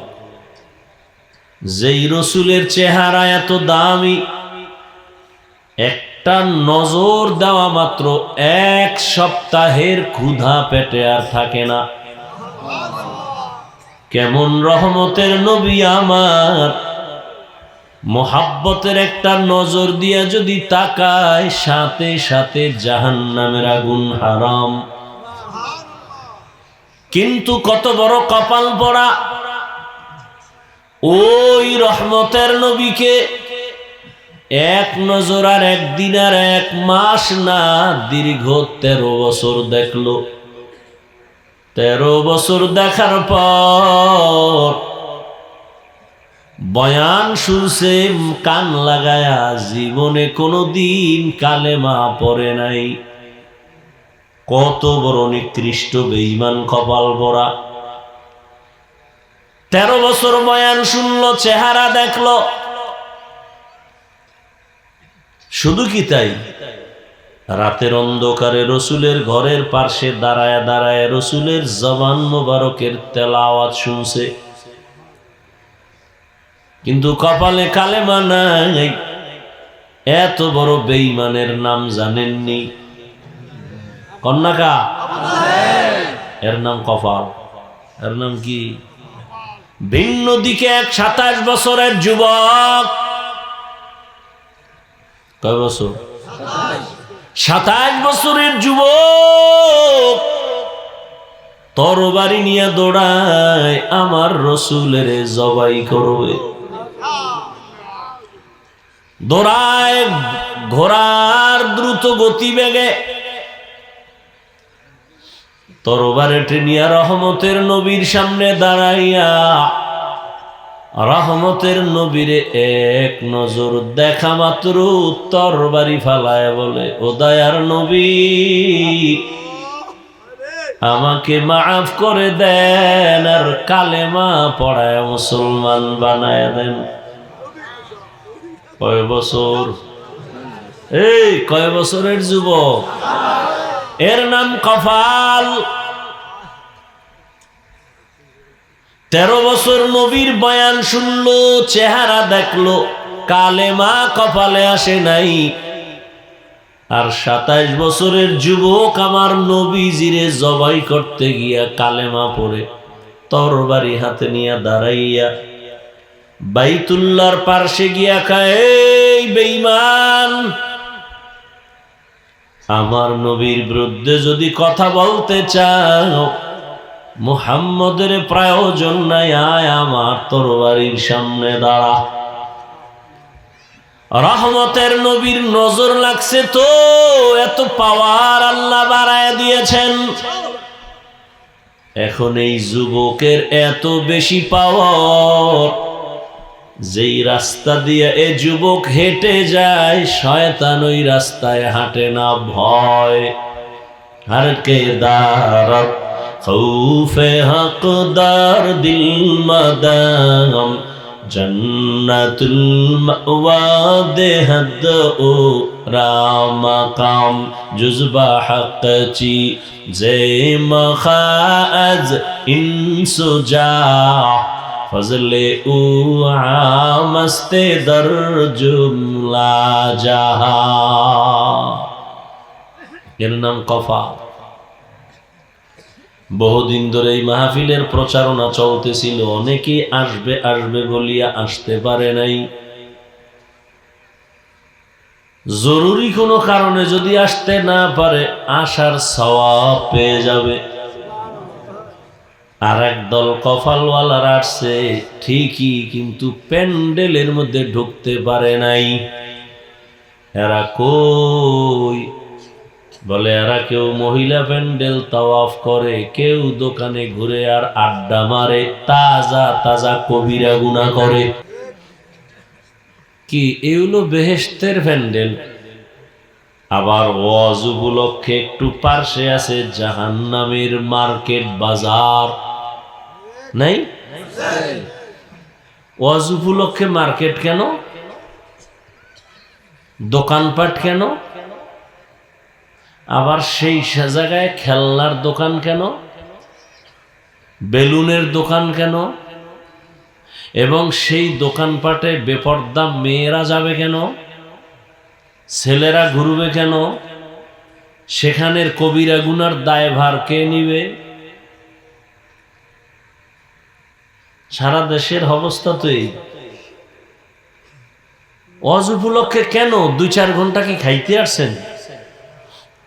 যেই রসুলের চেহারা এত দামি, একটা নজর দেওয়া মাত্র এক সপ্তাহের ক্ষুধা পেটে আর থাকে না। কেমন রহমতের নবী আমার, মোহাব্বতের একটা নজর দিয়া যদি তাকায়, সাথে সাথে জাহান্নামের আগুন হারাম। কিন্তু কত বড় কপাল পড়া, ওই রহমতের নবীকে এক নজর আর একদিন আর এক মাস না, দীর্ঘ 13 বছর দেখলো। 13 বছর দেখার পর বয়ান শুনছে কান লাগায়া, জীবনে কোনোদিন কালেমা পড়ে নাই। কত বড় নিকৃষ্ট বেঈমান কপাল পড়া। 13 বছর বয়ান শুনলো, চেহারা দেখলো। শুধু কি তাই, রাতের অন্ধকারে রসুলের ঘরের পাশে দাঁড়ায় দাঁড়ায় রসুলের জবান মোবারকের তেলাওয়াত শুনছে, কিন্তু কপালে কালেমা নাই। এত বড় বেঈমানের নাম জানেননি? কন্যাকা, এর নাম কপাল। এর নাম কি? ভিন্ন দিকে এক 27 বছরের যুবক। কয় বছর? 27 বছরের যুবক তরবারি নিয়ে দৌড়ায়, আমার রসুলের জবাই করবে। দৌড়ায় ঘোড়ার দ্রুত গতিবেগে, তরবারে টেনিয়া রহমতের নবীর সামনে দাঁড়াইয়া রহমতের নবীরে এক নজর দেখা মাত্র তরবারি ফালায় বলে, ও দয়ার নবী, আমাকে মাফ করে দেন আর কালেমা পড়ায় মুসলমান বানায় দেন। কয় বছর? এই কয় বছরের যুবক? এর নাম কফাল। 13 বছর নবীর বয়ান শুনলো, চেহারা দেখলো, কালেমা কপালে আসে নাই। আর 27 বছরের যুবক আমার নবীজিরে জবাই করতে গিয়া কালেমা পড়ে তরবারি হাতে নিয়ে দাঁড়াইয়া বাইতুল্লাহর পার্শ্বে গিয়া কয়, এই বেঈমান, আমার নবীর বিরুদ্ধে যদি কথা বলতে চাও, মুহাম্মদের প্রয়োজন নাই, আয় আমার তরবারির সামনে দাঁড়া। রহমতের নবীর নজর লাগছে তো, এত পাওয়ার আল্লাহ বাড়ায় দিয়েছেন। এখন এই যুবকের এত বেশি পাওয়ার, যেই রাস্তা দিয়ে এ যুবক হেঁটে যায়, শয়তান ওই রাস্তায় হাঁটে না, ভয়। হর কে দারত খৌফে হকদার দিল মদাম, জন্নতুল মাওয়া দেহদ ও রামাকাম, জুজবা হক চি জে মখাজ ইনসুজা, ফজলে উ আমস্তে দর জুমলা জাহা। এর নাম কফা। বহুদিন ধরে এই মাহফিলের প্রচারণা চলতেছিল, অনেকেই আসবে আসবে বলিয়া আসতে পারে নাই। জরুরি কোনো কারণে যদি আসতে না পারে, আসার সওয়াব পেয়ে যাবে। আর একদল কফালওয়ালারা আসছে ঠিকই, কিন্তু প্যান্ডেলের মধ্যে ঢুকতে পারে নাই। এরা কই? বলে এরা কেউ মহিলা প্যান্ডেল তাওয়াফ করে, কেউ দোকানে ঘুরে আর আড্ডা মারে, তাজা তাজা কবিরা গুনাহ করে। কি এগুলো বেহেশতের প্যান্ডেল? আবার ওয়াজ উপলক্ষে একটু পার্শ্বে আছে জাহান্নামের মার্কেট বাজার, নাই? ওয়াজ উপলক্ষে মার্কেট কেন? দোকানপাট কেন? আবার সেই জায়গায় খেলনার দোকান কেন? বেলুনের দোকান কেন? এবং সেই দোকানপাটে বেপর্দা মেয়েরা যাবে কেন? ছেলেরা ঘুরবে কেন? সেখানের কবিরা গুনার দায়ভার কে নিবে? সারা দেশের অবস্থা তো এই। ওয়াজ উপলক্ষে কেন 2-4 ঘন্টা কি খাইতে আসছেন?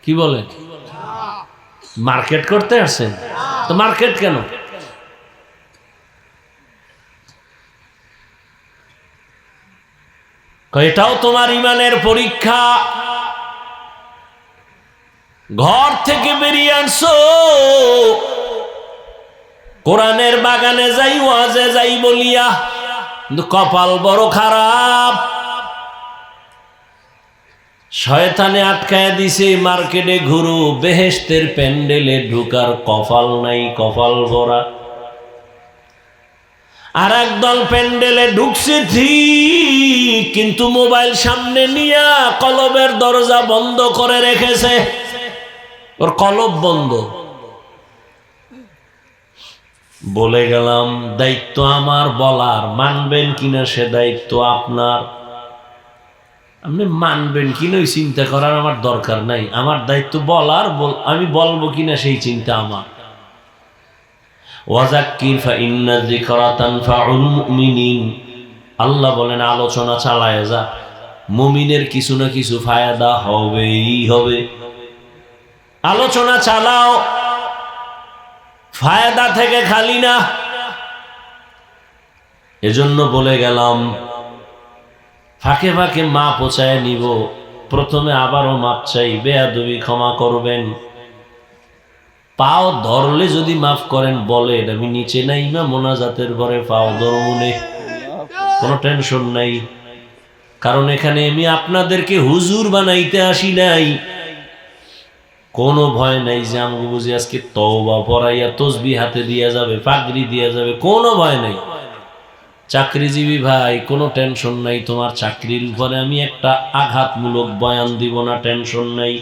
কি বলেন? মার্কেট করতে আসছেন? তো মার্কেট কেন? এটাও তোমার ইমানের পরীক্ষা। ঘর থেকে বেরিয়ে আনছো, কোরআনের বাগানে যাই, ওয়াজে যাই বলিয়া, কিন্তু কপাল বড় খারাপ। শয়তানে আটকায় দিছে, মার্কেটে ঘুরো, বেহেশতের প্যান্ডেলে ঢুকার কপাল নাই, কপাল ভরা। আর একদল প্যান্ডেলে ঢুকছে ঠিক, কিন্তু মোবাইল সামনে নিয়া কলবের দরজা বন্ধ করে রেখেছে, ওর কলব বন্ধ। বলে গেলাম, দায়িত্ব আমার বলার, মানবেন কিনা সে দায়িত্ব আপনার। আপনি মানবেন কিনা ওই চিন্তা করার আমার দরকার নাই, আমার দায়িত্ব বলার, আমি বলবো কিনা সেই চিন্তা আমার। ওয়াযাক্কির ফাইন্না যিকরা তানফাউল মুমিনিন, আল্লাহ বলেন আলোচনা চালায় যা, মুমিনের কিছু না কিছু ফায়দা হবেই হবে। আলোচনা চালাও, ফায়দা থেকে খালি না। এজন্য বলে গেলাম, ফাঁকে ফাঁকে মা পৌঁছায় নিব, প্রথমে আবারও মাপ চাই, বেয়াদবি ক্ষমা করবেন। পাও ধরলে যদি মাফ করেন বলেন, আমি নিচে নাই না মোনাজাতের ঘরে পাও ধরমুনে, কোনো টেনশন নাই। কারণ এখানে আমি আপনাদেরকে হুজুর বানাইতে আসি নাই, কোনো ভয় নাই যে আমাকে বুঝি আজকে তওবা পড়াইয়া তসবিহ হাতে দিয়া যাবে, পাগড়ি দিয়া যাবে, কোনো ভয় নাই। চাকরিজীবী ভাই, কোনো টেনশন নাই, তোমার চাকরির উপরে আমি একটা আঘাতমূলক বয়ান দিব না, টেনশন নাই।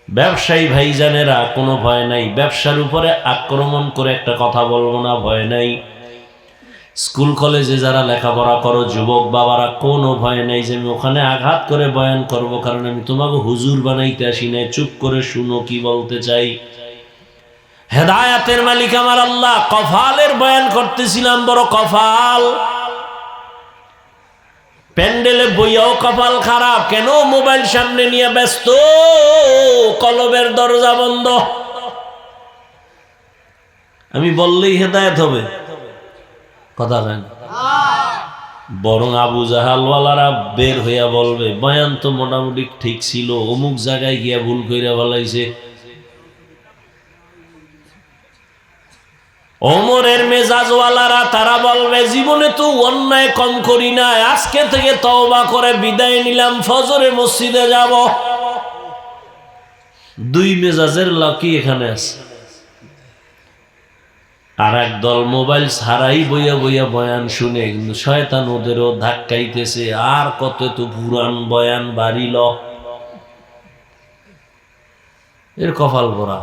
ব্যবসায়ী ভাইজানেরা, কোনো ভয় নাই, ব্যবসার উপরে আক্রমণ করে একটা কথা বলবো না, ভয় নাই। স্কুল কলেজে যারা লেখাপড়া করো যুবক বাবারা, কোনো ভয় নাই যে আমি ওখানে আঘাত করে বয়ান করব, কারণ আমি তোমাকে হুজুর বানাইতে আসি না। চুপ করে শুনো কি বলতে চাই। হেদায়াতের মালিক আমার আল্লাহ। কফালের বয়ান করতেছিলাম, বড় কফাল। প্যান্ডেলে বইয়াও কপাল খারাপ, কেন মোবাইল সামনে নিয়ে ব্যস্ত, কলবের দরজা বন্ধ। আমি বললেই হেদায়েত হবে, কথা হয় না। বরং আবু জাহালওয়ালারা বের হইয়া বলবে, বয়ান তো মোটামুটি ঠিক ছিল, অমুক জায়গায় গিয়া ভুল কইরা বলাইছে। ওমরের মেজাজওয়ালারা তারা বলবে, জীবনে তো অন্যায় কম করি না, আজকে থেকে তওবা করে বিদায় নিলাম, ফজরে মসজিদে যাব। দুই মেজাজের লাকি এখানে আছে। আর এক দল মোবাইল ছাড়াই বইয়া বইয়া বয়ান শুনে, কিন্তু শয়তান ওদেরও ধাক্কাইতেছে, আর কত তো পুরান বয়ান বাড়িল। এর কপাল ভরা।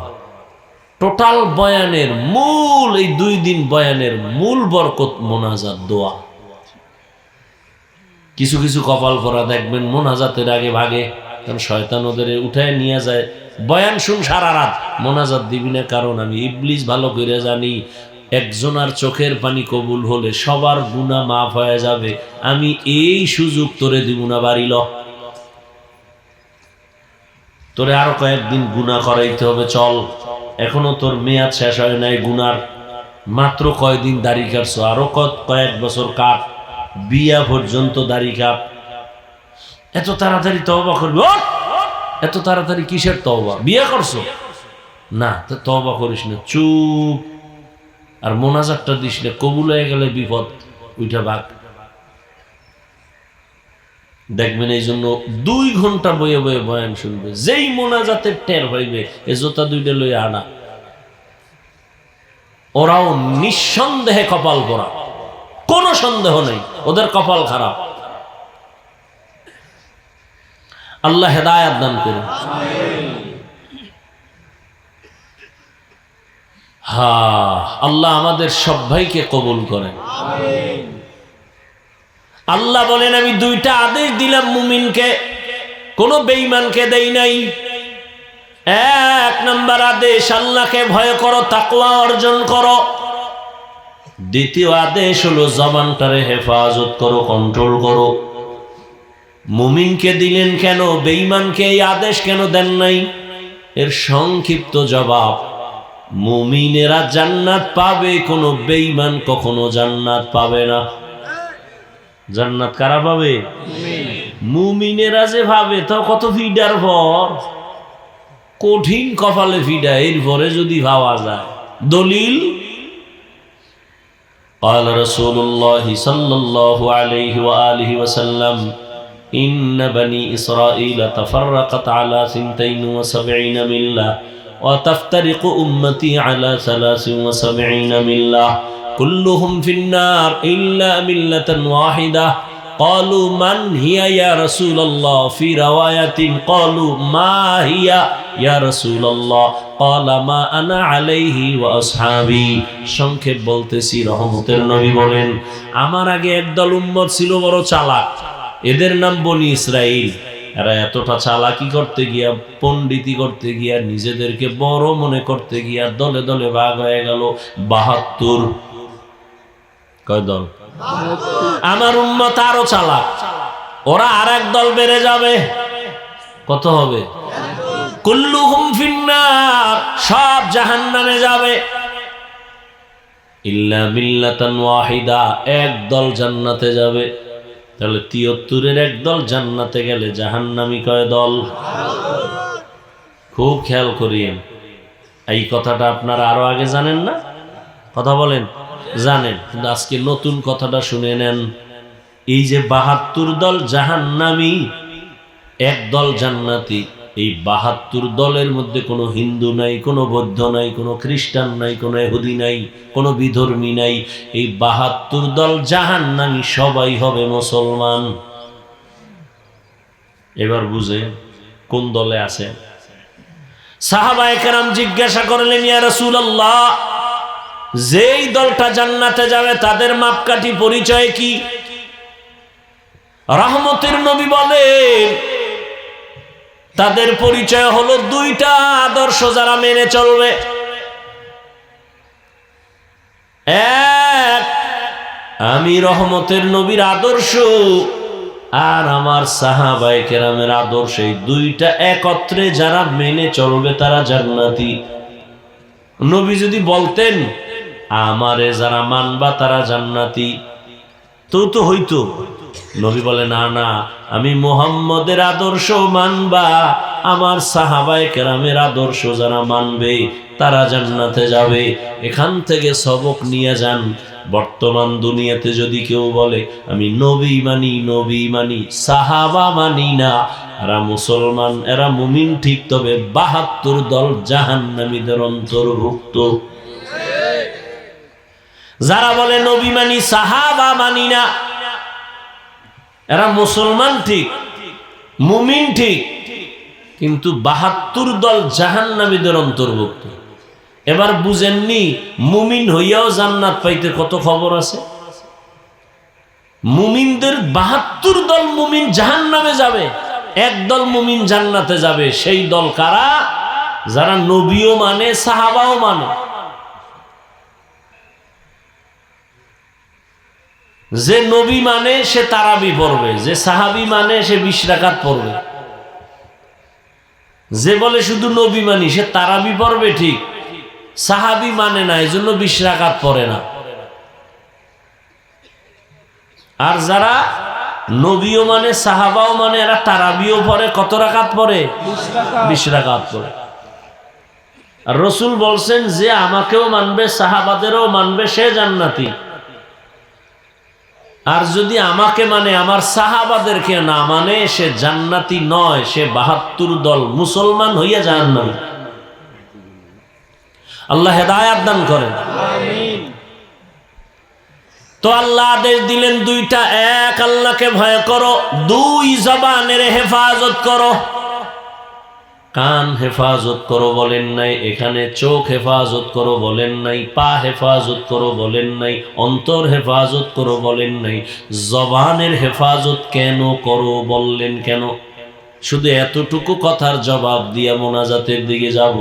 টোটাল বয়ানের মূল, এই 2 দিন বয়ানের মূল বরকত মোনাজাত, দোয়া। কিছু কিছু কপাল ভরা দেখবেন মোনাজাতের আগে ভাগে, কারণ শয়তান ওদের উঠায় নিয়ে যায়। বয়ান শুন সারা রাত, মোনাজাত দিবি না, কারণ আমি ইবলিস ভালো করে জানি, একজনার চোখের পানি কবুল হলে সবার গুনাহ মাফ হয়ে যাবে। আমি এই সুযোগ তোরে দিব না, বাড়িল। তোরে আরো কয়েকদিন গুনাহ করাইতে হবে, চল। এখনো তোর মেয়াদ শেষ হয় নাই গুনার, মাত্র কয়দিন দাড়ি কাটছো, আরো কয়েক বছর কাট, বিয়া পর্যন্ত দাড়ি কাট। এত তাড়াতাড়ি তওবা করবি? এত তাড়াতাড়ি কিসের তওবা? বিয়া করছো না, তো তওবা করিস না, চুপ। আর মোনাজাতটা দিস না, কবুল হয়ে গেলে বিপদ, উইটা ভাগ। দেখবেন এই জন্য 2 ঘন্টা বয়ে বয়ে বয়ান শুনবে, যেই মোনাজাতের টের হইবে এ জোতা 2টা লইয়া আনা। ওরাও নিঃসন্দেহে কপাল পোড়া, কোনো সন্দেহ নেই, ওদের কপাল খারাপ। আল্লাহ হেদায়াত দান করুন। আল্লাহ আমাদের সবাইকে কবুল করেন। আল্লাহ বলেন, আমি 2টা আদেশ দিলাম মুমিনকে, কোন বেঈমানকে দেই নাই। 1 নম্বর আদেশ, আল্লাহকে ভয় করো, তাকওয়া অর্জন করো। 2য় আদেশ হলো জবানটারে হেফাজত করো, কন্ট্রোল করো। মুমিনকে দিলেন কেন, বেঈমানকে এই আদেশ কেন দেন নাই? এর সংক্ষিপ্ত জবাব, মুমিনেরা জান্নাত পাবে, কোনো বেঈমান কখনো জান্নাত পাবে না। জান্নাত কারা পাবে? মুমিনেরা যে ভাবে, তো কত ফিডার ভর, কঠিন কপালে ফিডা, এর ভরে যদি ভাবা যায়। দলিল, قال رسول الله صلى الله عليه وآله وسلم إن بني إسرائيل تفرقت على 72 ملة وتفترق أمتي على 73 ملة كلهم في النار إلا ملة واحدة قالوا من هي يا رسول الله في رواية قالوا ما هي يا رسول الله قال ما أنا عليه وأصحابي। সংক্ষেপ বলতেছি, রহমতের নবী বলেন, আমার আগে একদল উম্মত ছিল বড় চালাক, এদের নাম বনি ইসরাইল। এরা এতটা চালাকি করতে গিয়া, পণ্ডিতি করতে গিয়া, নিজেদেরকে বড় মনে করতে গিয়া দলে দলে ভাগ হয়ে গেল 72। কয় দল? আমার উম্মত আরো চালাক, ওরা আর এক দল বেড়ে যাবে। কত হবে? কুল্লুহুম ফিন্নার, সব জাহান্নামে যাবে। ইল্লা মিল্লাতান ওয়াহিদা, এক দল জান্নাতে যাবে। তাহলে 73-এর এক দল জান্নাতে গেলে জাহান্নামী কয় দল? খুব খেয়াল করিয়েন, এই কথাটা আপনারা আরো আগে জানেন না? কথা বলেন, জানেন, কিন্তু আজকে নতুন কথাটা শুনে নেন। এই যে 72 দল জাহান্নামী, এক দল জান্নাতি, এই ৭২ দলের মধ্যে কোনো হিন্দু নাই, কোনো বৌদ্ধ নাই, কোনো খ্রিস্টান নাই, কোনো ইহুদি নাই, কোনো বিধর্মী নাই। এই ৭২ দল জাহান্নামী, সবাই হবে মুসলমান। এবার বুঝে কোন দলে আছে। সাহাবায়ে কেরাম জিজ্ঞাসা করলেন, ইয়া রাসূলুল্লাহ, যেই দলটা জান্নাতে যাবে তাদের মাপকাঠি পরিচয় কি? রহমতের নবী বলেন, তাদের পরিচয় হলো দুইটা আদর্শ যারা মেনে চলবে। এক, আমি রহমতের নবীর আদর্শ আর আমার সাহাবায়ে কেরামের আদর্শ, এই দুইটা একত্রে যারা মেনে চলবে তারা জান্নাতি। নবী যদি বলতেন আমারে যারা মানবা তারা জান্নাতি, তো হইতো। নবী বলে না না, আমি মুহাম্মদের আদর্শ মানবা, আমার সাহাবায়ে কেরামের আদর্শ যারা মানবে তারা জান্নাতে যাবে। এখান থেকে সবক নিয়ে যান। বর্তমান দুনিয়াতে যদি কেউ বলে আমি নবী মানি সাহাবা মানি না, এরা মুসলমান, এরা মুমিন ঠিক, তবে ৭২ দল জাহান্নামীদের অন্তর্ভুক্ত। যারা বলে নবী মানি সাহাবা মানি না, এরা মুসলমান ঠিক, মুমিন ঠিক, কিন্তু ৭২ দল জাহান্নামীদের অন্তর্ভুক্ত। এবার বুঝেননি, মুমিন হইয়াও জান্নাত পাইতে কত খবর আছে। মুমিনদের ৭২ দল মুমিন জাহান্নামে যাবে, একদল মুমিন জান্নাতে যাবে। সেই দল কারা? যারা নবীও মানে সাহাবাও মানে। যে নবী মানে সে তারাবি পড়বে, যে সাহাবী মানে সে ২০ রাকাত পড়বে। যে বলে শুধু নবী মানি সে তারাবি পড়বে ঠিক, সাহাবী মানে না, এই জন্য ২০ রাকাত পড়ে না। আর যারা নবীও মানে সাহাবাও মানে এরা তারাবিও পড়ে, কত রাকাত পড়ে? ২০ রাকাত পড়ে। আর রাসূল বলছেন যে আমাকেও মানবে সাহাবাদেরও মানবে সে জান্নাতি, আর যদি আমাকে মানে আমার সাহাবাদেরকে না মানে সে জান্নাতি নয়, সে ৭২ দল মুসলমান হইয়া জাহান্নামী। আল্লাহ হেদায়েত দান করেন, আমিন। তো আল্লাহ আদেশ দিলেন দুইটা, এক আল্লাহকে ভয় করো, দুই জবানের হেফাজত করো। কান হেফাজত করো বলেন নাই, এখানে চোখ হেফাজত করো বলেন নাই, পা হেফাজত করো বলেন নাই, অন্তর হেফাজত করো বলেন নাই, জবানের হেফাজত কেন করো বললেন কেন? শুধু এতটুকু কথার জবাব দিয়া মোনাজাতের দিকে যাব,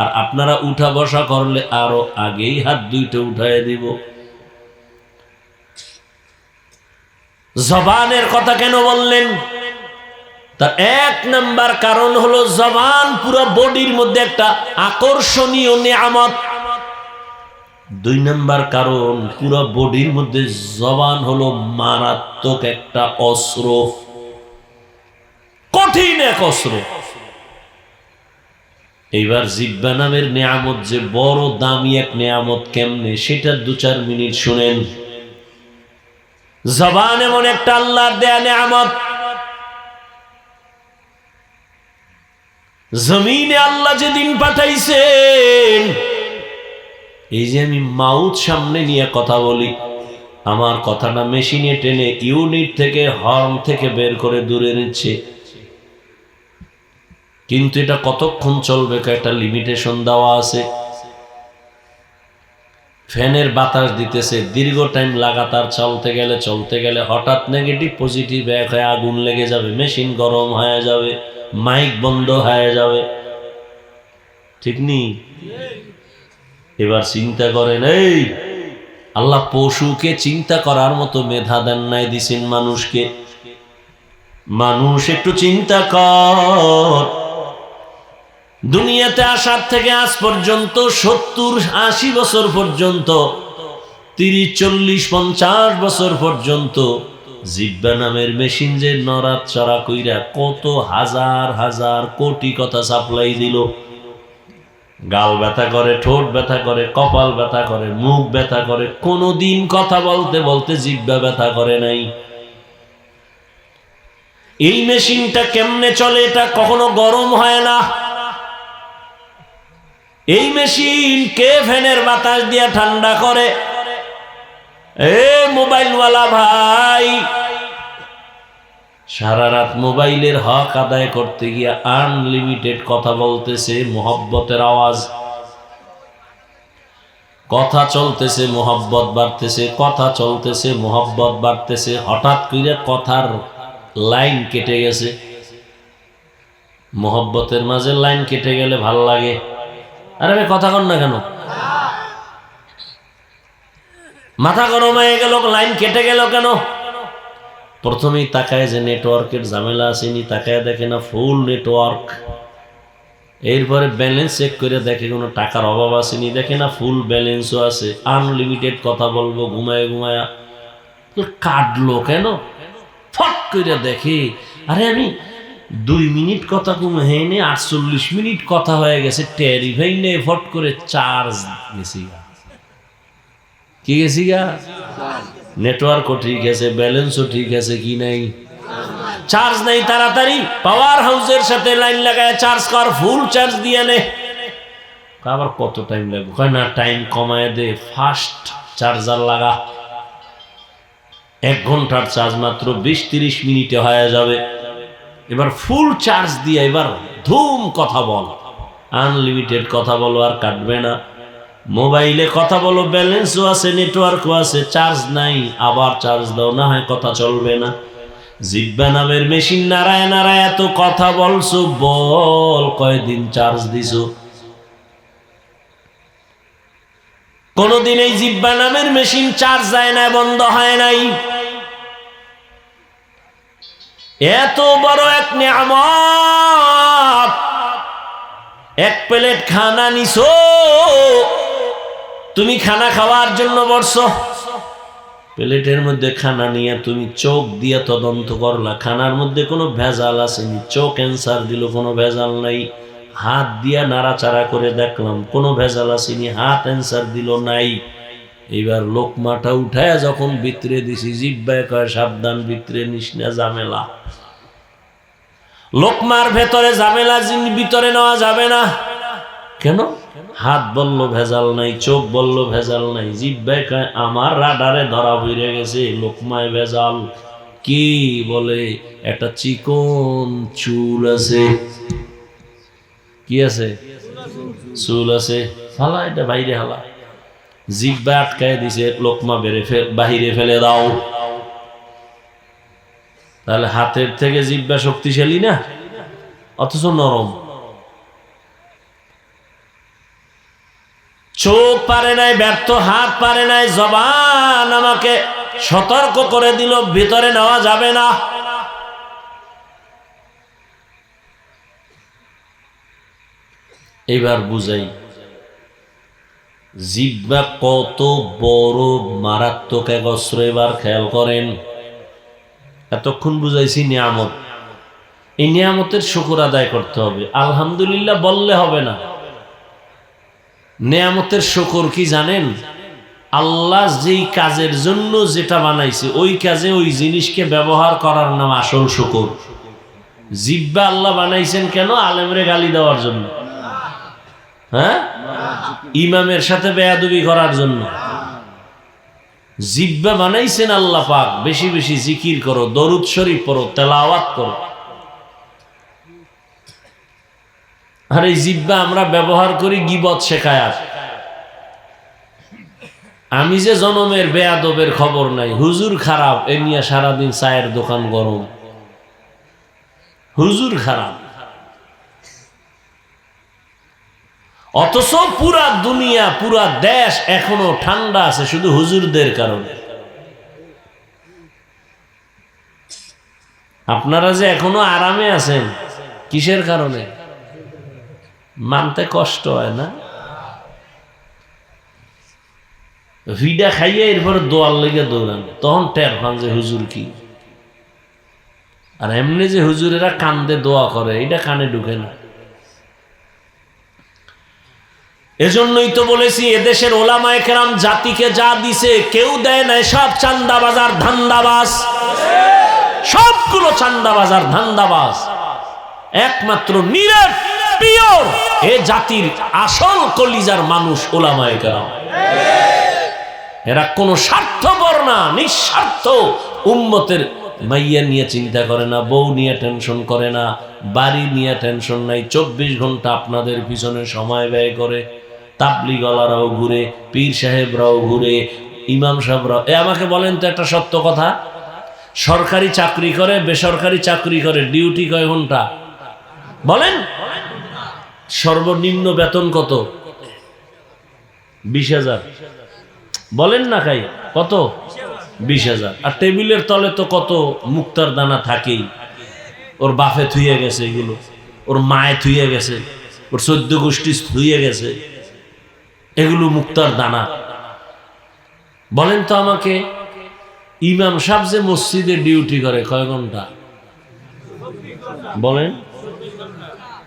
আর আপনারা উঠা বসা করলে আরো আগেই হাত দুইটা উঠায় দিব। জবানের কথা কেন বললেন? তার এক নাম্বার কারণ হলো জবান পুরো বডির মধ্যে একটা আকর্ষণীয় নিয়ামত। দুই নাম্বার কারণ, পুরো বডির মধ্যে জবান হলো মারাত্মক একটা অস্ত্র, কঠিন এক অস্ত্র। এইবার জিহ্বা নামের নিয়ামত যে বড় দামি এক নিয়ামত, কেমনে সেটা ২-৪ মিনিট শুনেন। জবান এমন একটা আল্লাহর দেয়া নিয়ামত। জমিনে আল্লাহ যেদিন পাঠাইছেন, এই যে আমি মাউথ সামনে নিয়ে কথা বলি, আমার কথাটা মেশিনে টেনে ইউনিট থেকে হর্ন থেকে বের করে দূরে নিচ্ছে, কিন্তু এটা কতক্ষণ চলবে একটা লিমিটেশন দেওয়া আছে। ফ্যানের বাতাস দিতেছে, দীর্ঘ টাইম লাগাতার চলতে গেলে হঠাৎ নেগেটিভ পজিটিভ এক হয়ে আগুন লেগে যাবে, মেশিন গরম হয়ে যাবে, মাইক বন্ধ হয়ে যাবে, ঠিক নেই? এবার চিন্তা করেন, এই আল্লাহ পশুকে চিন্তা করার মতো মেধা দেন নাই, দিছেন মানুষকে। মানুষ একটু চিন্তা কর, দুনিয়াতে আসার থেকে আজ পর্যন্ত ৭০-৮০ বছর পর্যন্ত, ৩০-৪০-৫০ বছর পর্যন্ত জিহ্বা নামের মেশিন যে নড়াচড়া কইরা কত হাজার হাজার কোটি কথা সাপ্লাই দিল। গাল ব্যথা করে, ঠোঁট ব্যথা করে, কপাল ব্যথা করে, মুখ ব্যথা করে, কোনদিন কথা বলতে বলতে জিহ্বা ব্যথা করে নাই। এই মেশিনটা কেমনে চলে? এটা কখনো গরম হয় না। এই মেশিন কে ফ্যানের বাতাস দিয়ে ঠান্ডা করে? এ মোবাইলওয়ালা ভাই, সারা রাত মোবাইলের হক আদায় করতে গিয়ে আনলিমিটেড কথা বলতেছে, মোহব্বতের আওয়াজ, কথা চলতেছে, মোহব্বত বাড়তেছে, কথা চলতেছে, মোহব্বত বাড়তেছে। হঠাৎ করে কথার লাইন কেটে গেছে। মোহব্বতের মাঝে লাইন কেটে গেলে ভাল লাগে। আরে ভাই কথা কন না কেন? মাথা গরম হয়ে গেল, লাইন কেটে গেল কেন? প্রথমেই তাকায় যে নেটওয়ার্কের ঝামেলা আসেনি, তাকায় দেখে না ফুল নেটওয়ার্ক। এরপরে ব্যালেন্স চেক করে দেখে কোনো টাকার অভাব আসেনি, দেখে না ফুল ব্যালেন্সও আছে, আনলিমিটেড কথা বলবো ঘুমায় ঘুমায়া। কাটলো কেন? ফট করে দেখে আরে আমি 2 মিনিট কথা কমে হয়নি, 48 মিনিট কথা হয়ে গেছে। টেরিফাই নেই, ফট করে চার্জ গেছি গা। কি গেছি গা? নেটওয়ার্কও ঠিক আছে, ব্যালেন্সও ঠিক আছে, কি নাই? চার্জ নাই। তাড়াতাড়ি পাওয়ার হাউসের সাথে লাইন লাগায় চার্জ কর, ফুল চার্জ দিয়ে নে। আবার কত টাইম লাগবে? কয় না, টাইম কমায় দে, ফাস্ট চার্জার লাগা। 1 ঘন্টার চার্জ মাত্র 20-30 মিনিটে হয়ে যাবে। এবার ফুল চার্জ দিয়ে এবার ধুম কথা বল, আনলিমিটেড কথা বলো, আর কাটবে না। মোবাইলে কথা বলো, ব্যালেন্সও আছে, নেটওয়ার্কও আছে, চার্জ নাই, আবার চার্জ দাও, না হয় কথা চলবে না। জিব্বা নামের মেশিন নাড়ায় নাড়ায় এত কথা বলছো, বল কয়দিন চার্জ দিছো? কোনদিন এই জিব্বা নামের মেশিন চার্জ যায় না, বন্ধ হয় নাই। এত বড় এক নিয়ামত, এক প্লেট খানা নিছো, তুমি খানা খাওয়ার জন্য বসছো, প্লেটের মধ্যে খানা নিয়ে তুমি চোখ দিয়ে তদন্ত করলা, খানার মধ্যে কোনো ভেজাল আসেনি। চোখ অ্যান্সার দিল কোনো ভেজাল নাই। হাত দিয়া নাড়াচাড়া করে দেখলাম কোনো ভেজাল আসেনি, হাত অ্যান্সার দিল নাই। এবার লোকমাটা উঠায় যখন ভিতরে দিছি, জিব্বায় কয় সাবধান, ভিতরে নিস না, ঝামেলা। লোকমার ভেতরে ঝামেলা, ভিতরে নেওয়া যাবে না। কেন? হাত বলল ভেজাল নাই, চোখ বলল ভেজাল নাই, জিব্বায় কয় আমার রাডারে ধরা পড়ে গেছে, লোকমায় ভেজাল। কি বলে? একটা চিকন চুল আছে। কি আছে? চুল আছে, হালা এটা বাইরে হালা। জিব্বা আটকায় দিছে, লোকমা বাহিরে ফেলে দাও। তাহলে হাতের থেকে জিব্বা শক্তিশালী না, অথচ নরম। চোখ পারে নাই, ব্যর্থ, হাত পারে নাই, জবান আমাকে সতর্ক করে দিল ভিতরে নেওয়া যাবে না। এবার বুঝাই জিহ্বা কত বড় মারাত্মক এক অস্ত্র। এবার খেয়াল করেন, এতক্ষণ বুঝাইছি নিয়ামত, এই নিয়ামতের শুকর আদায় করতে হবে। আলহামদুলিল্লাহ বললে হবে না। নিয়ামতের শুকর কি জানেন? আল্লাহ যেই কাজের জন্য যেটা বানাইছে ওই কাজে ওই জিনিসকে ব্যবহার করার নাম আসল শুকর। জিহ্বা আল্লাহ বানাইছেন কেন? আলেমরে গালি দেওয়ার জন্য? হ্যাঁ, ইমামের সাথে বেয়াদবি করার জন্য? জিহ্বা বানাইছেন আল্লাহ পাক বেশি বেশি জিকির করো, দরুদ শরীফ পড়ো, তেলাওয়াত করো। আর এই জিহ্বা আমরা ব্যবহার করি গীবত শেখায়। আমি যে জনমের বেয়াদবের খবর নাই, হুজুর খারাপ এ নিয়ে সারাদিন চায়ের দোকান গরম, হুজুর খারাপ। অথচ পুরা দুনিয়া, পুরা দেশ এখনো ঠান্ডা আছে শুধু হুজুরদের কারণে। আপনারা যে এখনো আরামে আছেন কিসের কারণে? মানতে কষ্ট হয় না? ভিডা খাইয়ে এরপরে দোয়ার লেগে দৌড়ান, তখন টের পান যে হুজুর কি। আর এমনি যে হুজুরেরা কান্দে দোয়া করে, এটা কানে ঢুকে না। এজন্যই তো বলেছি এদেশের ওলামায়ে কেরাম জাতিকে যা দিছে কেউ দেয় নাই, সব চান্দাবাজ আর ধান্দাবাজ। সবগুলো চান্দাবাজ আর ধান্দাবাজ। একমাত্র নিরেট পিওর এ জাতির আসল কলিজার মানুষ উলামায়ে কেরাম। এরা কোনো স্বার্থপর না, নিঃস্বার্থ। উম্মতের মাইয়া নিয়ে চিন্তা করে না, বউ নিয়ে টেনশন করে না, বাড়ি নিয়ে টেনশন নাই। 24 ঘন্টা আপনাদের পিছনে সময় ব্যয় করে। তাবলিগওয়ালারাও ঘুরে, পীর সাহেবরাও ঘুরে, ইমাম সাহেবরাও। আমাকে বলেন তো একটা সত্য কথা, সরকারি চাকরি করে, বেসরকারি চাকরি করে, ডিউটি কয় ঘন্টা বলেন? সর্বনিম্ন বেতন কত? 20,000 বলেন না খাই কত? 20,000। আর টেবিলের তলে তো কত মুক্তার দানা থাকেই। ওর বাপে থুইয়ে গেছে, এগুলো ওর মায়ে থুইয়ে গেছে, ওর 14 গোষ্ঠী থুইয়ে গেছে, এগুলো মুক্তার দানা। বলেন তো আমাকে, ইমাম সাহেব যে মসজিদে ডিউটি করে কয় ঘন্টা বলেন?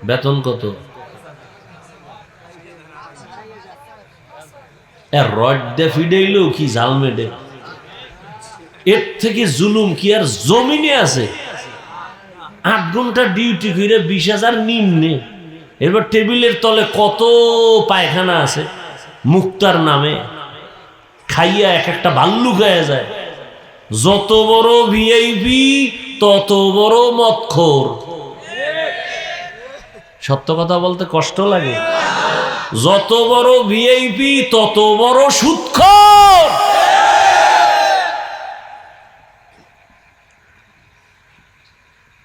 বেতন কত? রড দে ফিডেইলো কি জাল মেডে? এর থেকে জুলুম কি আর জমিনে আছে? 8 ঘন্টা ডিউটি করে 20,000 নিম্নে। এবার টেবিলের তলে কত পায়খানা আছে মুক্তার নামে, খাইয়া এক একটা ভাল্লুক হয়ে যায়। যত বড় ভিআইপি তত বড় মদখোর। সত্য কথা বলতে কষ্ট লাগে। যত বড় ভিআইপি তত বড় সুদখোর।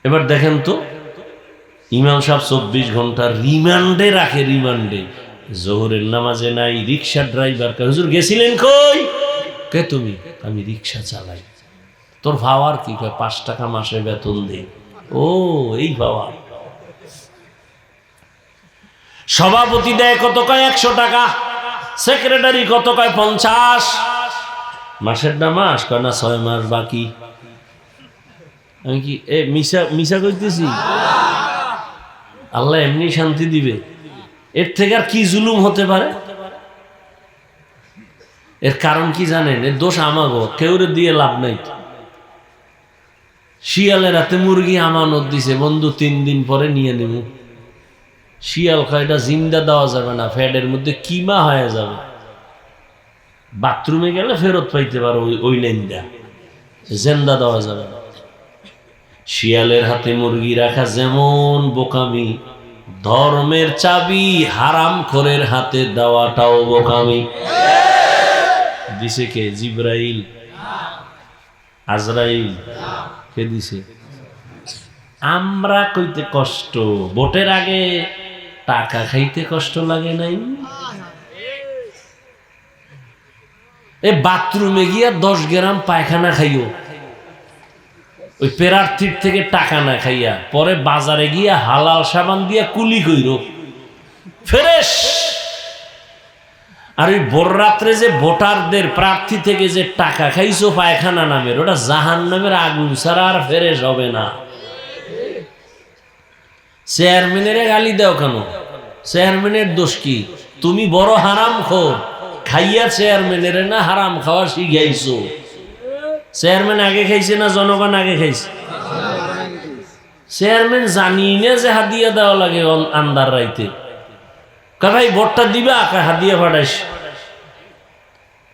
এবার দেখেন তো, ইমাম সাহেব 24 ঘন্টা রিমান্ডে রাখে। রিমান্ডে জোহরের নামাজে নাই। রিক্সা ড্রাইভার কে, হুজুর গেছিলেন কই? কে তুমি? আমি রিক্সা চালাই। তোর ভাওয়ার কি? কয় 5 টাকা মাসে বেতন দে। ও এই ভাওয়া। সভাপতি দেয় কত? কয় 100 টাকা। সেক্রেটারি কত? কয় 50। মাসের না মাস? কয় না 6 মাস বাকি। আমি কি মিশা কইতেছি? আল্লাহ এমনি শান্তি দিবে। এর থেকে আর কি জুলুম হতে পারে? এর কারণ কি জানেন? এর দোষ আমাগো, কেউরে দিয়ে লাভ নাই। শিয়ালের হাতে মুরগি আমানত দিছে, বন্ধু 3 দিন পরে নিয়ে নেব। শিয়াল কয় এটা জিন্দা দেওয়া যাবে না, ফ্যাটের মধ্যে কিমা হয়ে যাবে। বাথরুমে গেলে ফেরত পাইতে পারো ওই লেনটা, জিন্দা দেওয়া যাবে না। শিয়ালের হাতে মুরগি রাখা যেমন বোকামি, ধর্মের চাবি হারামখোরের হাতে দেওয়াটাও বোকামি। দিছে কে? জিব্রাইল, আজরাইল। কে দিছে? আমরা কইতে কষ্ট, ভোটের আগে টাকা খাইতে কষ্ট লাগে নাই? এ বাথরুমে গিয়া 10 গ্রাম পায়খানা খাইও, ওই প্রার্থীর থেকে টাকা না খাইয়া, পরে বাজারে গিয়া হালাল সাবান দিয়া কুলি কইরো, ফ্রেশ। আর ওই ভোর রাত্রে যে ভোটারদের প্রার্থী থেকে যে টাকা খাইছো পায়খানা নামের, ওটা জাহান্নামের আগুন ছাড়া আর ফ্রেশ হবে না। চেয়ারম্যানের গালি দাও কেন? চেয়ারম্যানের দোষ কি? তুমি বড় হারামখোর, খাইয়া চেয়ারম্যানের না হারাম খাওয়া শিখাইছো। চেয়ারম্যান আগে খাইছে না জনগণ আগে খাইছে? চেয়ারম্যান জানি না যে হাদিয়া দেওয়া লাগে আন্দার রাইতে। ভাই ভোটটা দিবা? হাদিয়া পাঠাইস।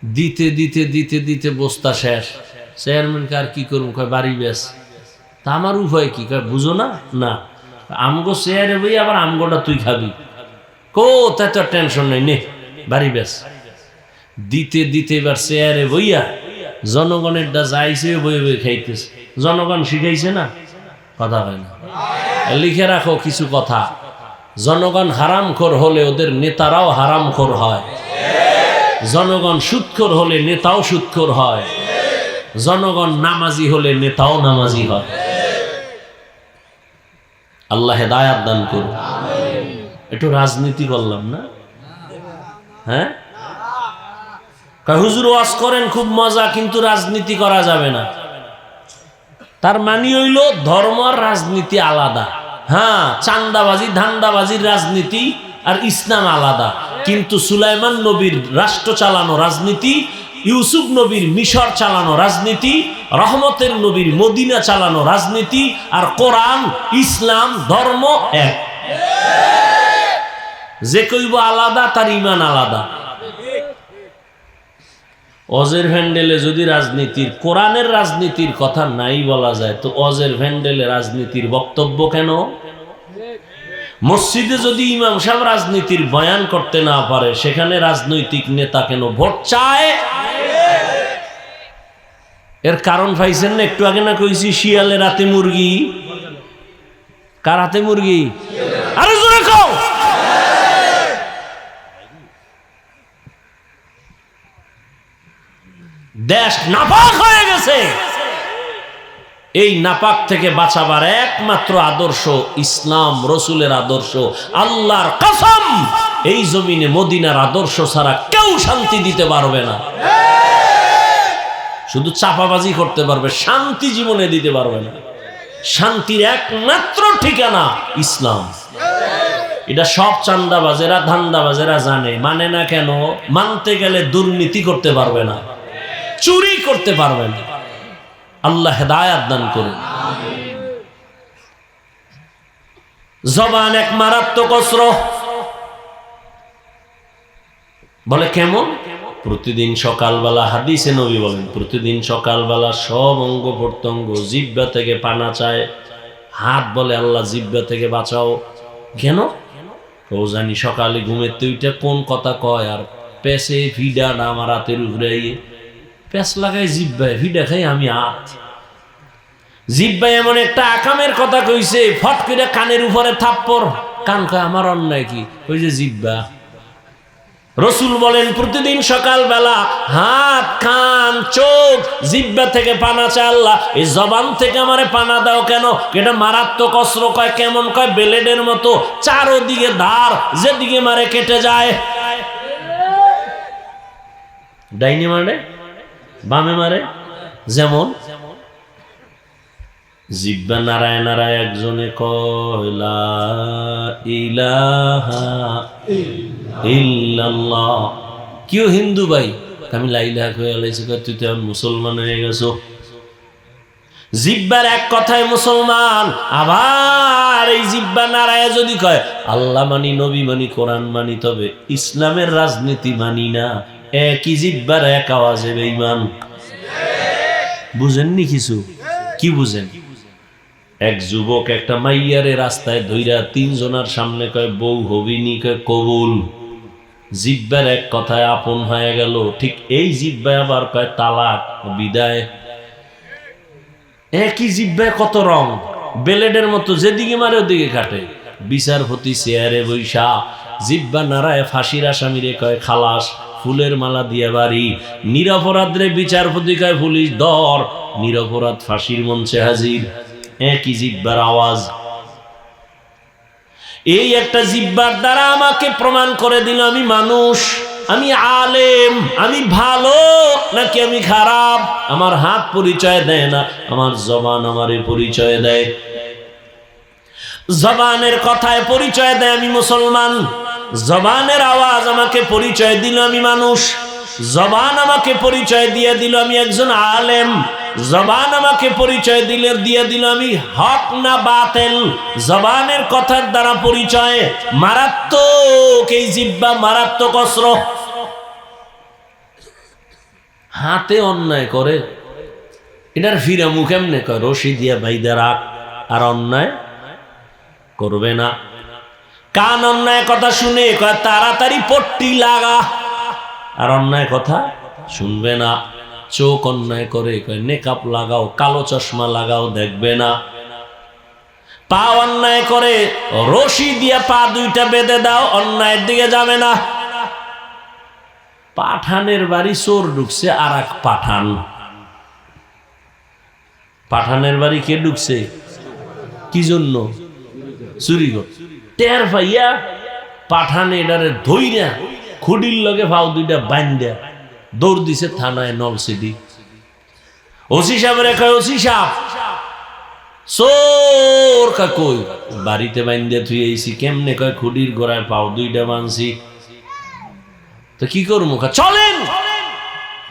দিতে দিতে দিতে দিতে বস্তা শেষ। চেয়ারম্যানকে আর কি করুন? কয় বাড়ি বেশ। তা আমার উপায় কি? কয় বুঝো না? না, আমগো চেয়ারে বই আবার আমগোটা তুই খাবি। কোথায় তোর টেনশন নেই, নে বাড়ি বেশ। দিতে দিতে এবার চেয়ারে বইয়া জনগণের ডা যাইছে বই বই খাইতেছে। জনগণ শিখাইছে না? কথা হয় না। লিখে রাখো কিছু কথা। জনগণ হারামখোর হলে ওদের নেতারাও হারামখোর হয়। জনগণ সুদখোর হলে নেতাও সুদখোর হয়। জনগণ নামাজি হলে নেতাও নামাজি হয়। আল্লাহ হেদায়াত দান করুন। একটু রাজনীতি করলাম না? হ্যাঁ, হুজুর ওয়াজ করেন খুব মজা, কিন্তু রাজনীতি করা যাবে না। তার মানে হইল ধর্ম আর রাজনীতি আলাদা। হ্যাঁ, চান্দাবাজি ধান্দাবাজির রাজনীতি আর ইসলাম আলাদা। কিন্তু সুলাইমান নবীর রাষ্ট্র চালানো রাজনীতি ইউসুফ নবীর মিশর চালানো রাজনীতি, রহমতের নবীর মদিনা চালানো রাজনীতি, আর কোরআন ইসলাম ধর্ম এক। যে কইব আলাদা তার ঈমান আলাদা। অজের ভ্যান্ডেলে যদি রাজনীতির, কোরআনের রাজনীতির কথা নাই বলা যায়, তো অজের ভ্যান্ডেলে রাজনীতির বক্তব্য কেন? মসজিদে যদি ইমাম সাহেব রাজনীতির বয়ান করতে না পারে, সেখানে রাজনৈতিক নেতা কেন ভোট চায়? এর কারণ পাইছেন না? একটু আগে না কইছি শিয়ালের হাতে মুরগি। কার হাতে মুরগি? আরে জোরে কও। দেশ নাপাক হয়ে গেছে। এই নাপাক থেকে বাঁচাবার একমাত্র আদর্শ ইসলাম, রসুলের আদর্শ। আল্লাহর কসম, এই জমিনে মদিনার আদর্শ ছাড়া কেউ শান্তি দিতে পারবে না। শুধু চাপাবাজি করতে পারবে, শান্তি জীবনে দিতে পারবে না। শান্তির একমাত্র ঠিকানা ইসলাম। এটা সব চান্দাবাজেরা, ধান্দাবাজেরা জানে, মানে না কেন? মানতে গেলে দুর্নীতি করতে পারবে না, চুরি করতে পারবে না। আল্লাহ হেদায়াত দান করুন। জবান এক মারাত্মক অস্ত্র। বলে কেমন? প্রতিদিন সকালবেলা, হাদিসে নবী বলেন, প্রতিদিন সকালবেলা সব অঙ্গ প্রত্যঙ্গ জিহ্বা থেকে পানা চায়। হাত বলে আল্লাহ জিহ্বা থেকে বাঁচাও। কেন? ও জানি সকালে ঘুমের তুইটা কোন কথা কয়, আর পেছে ভিডা না আমার হাতের উপরে প্যাঁচ লাগাই জিব্বায়, ভিডা খাই আমি হাত। জিব্বায় এমন একটা আকামের কথা কইছে, ফট করে কানের উপরে থাপ্পড়। কান কয় আমার অন্যায় কি? ওই যে জিব্বা। রসুল বলেন প্রতিদিন সকালবেলা হাত, কান, চোখ, জিব্বা থেকে পানা চায় আল্লাহ, এই জবান থেকে আমারে পানা দাও। কেন? এটা মারাত্মক অস্ত্র। কয় কেমন? কয় ব্লেডের মতো, চারোদিকে ধার, যেদিকে মারে কেটে যায়। ডাইনে মারে, বামে মারে। যেমন জিব্বা নারায় নারায় একজনে কয় লা ইলাহা ইল্লাল্লাহ। কেউ হিন্দু ভাই, আমি লা ইলাহা কয়ে আলাইছি, তুই তো মুসলমান হয়ে গেছো। জিব্বার এক কথায় মুসলমান। আবার এই জিব্বা নারায় যদি কয় আল্লাহ মানি, নবী মানি, কোরআন মানি, তবে ইসলামের রাজনীতি মানি না, একই জিব্বার এক আওয়াজে বেঈমান। বুঝেননি কিছু? কি বুঝেন? এক যুবক একটা মাইয়ারে রাস্তায় ধইরা তিনজনের সামনে কয় বউ হবিনি, কয় কবুল। জিব্বার এক কথায় আপন হয়ে গেল। ঠিক এই জিব্বায় আবার কয় তালাক, বিদায়। একই জিব্বায় কত রং, ব্লেডের মতো, যেদিকে মারে ওদিকে কাটে। বিচারপতি চেয়ারে বৈশা জিব্বা নারায় ফাঁসির আসামিরে কয় খালাস, ফুলের মালা দিয়ে বাড়ি। নিরপরাধ রে বিচারপতি কয় পুলিশ ধর, নিরপরাধ ফাঁসির মঞ্চে হাজির। একই জিব্বার আওয়াজ। এই একটা জিব্বার দ্বারা আমাকে প্রমাণ করে দিল আমি মানুষ, আমি আলেম, আমি ভালো নাকি আমি খারাপ। আমার হাত পরিচয় দেয় না, আমার জবান আমারে পরিচয় দেয়। জবানের কথায় পরিচয় দেয় আমি মুসলমান। জবানের আওয়াজ আমাকে পরিচয় দিল আমি মানুষ। জবান আমাকে পরিচয় দিয়ে দিল আমি একজন আলেম। জবান আমাকে পরিচয় দিয়ে দিল আমি হক না বাতিল। জবানের কথার দ্বারা পরিচয়। মারাত্মক এই জিহ্বা, মারাত্মক অস্ত্র। হাতে অন্যায় করে, এটার ফিরামু কেমনে? কয় রশি দিয়া বাইদা রাখ, আর অন্যায় করবে না। কান অন্যায় কথা শুনে কয় তাড়াতাড়ি পট্টি লাগা, আর অন্যায় কথা শুনবে না। চোখ অন্যায় করে কয় নেকাপ লাগাও, কালো চশমা লাগাও, দেখবে না। পা অন্যায় করে রশি দিয়ে পা দুইটা বেঁধে দাও, অন্যায়ের দিকে যাবে না। পাঠানের বাড়ি চোর ঢুকছে, আর এক পাঠান। পাঠানের বাড়ি কে ঢুকছে? কি জন্য? চুরি কর। টের পাইয়া পাঠানে এটারে ধইরা খুডির লগে ফাও দুইটা বাইন্দা দৌড় দিছে থানায় নলসিটি। ওসি সাহেবের কয় ওসি সাহেব চোর কই? বাড়িতে বাইন্দা থুই আইছি। কেমনে? কয় খুডির গোড়ায় পাও দুইটা বানছি। তো কি করবো? চলেন।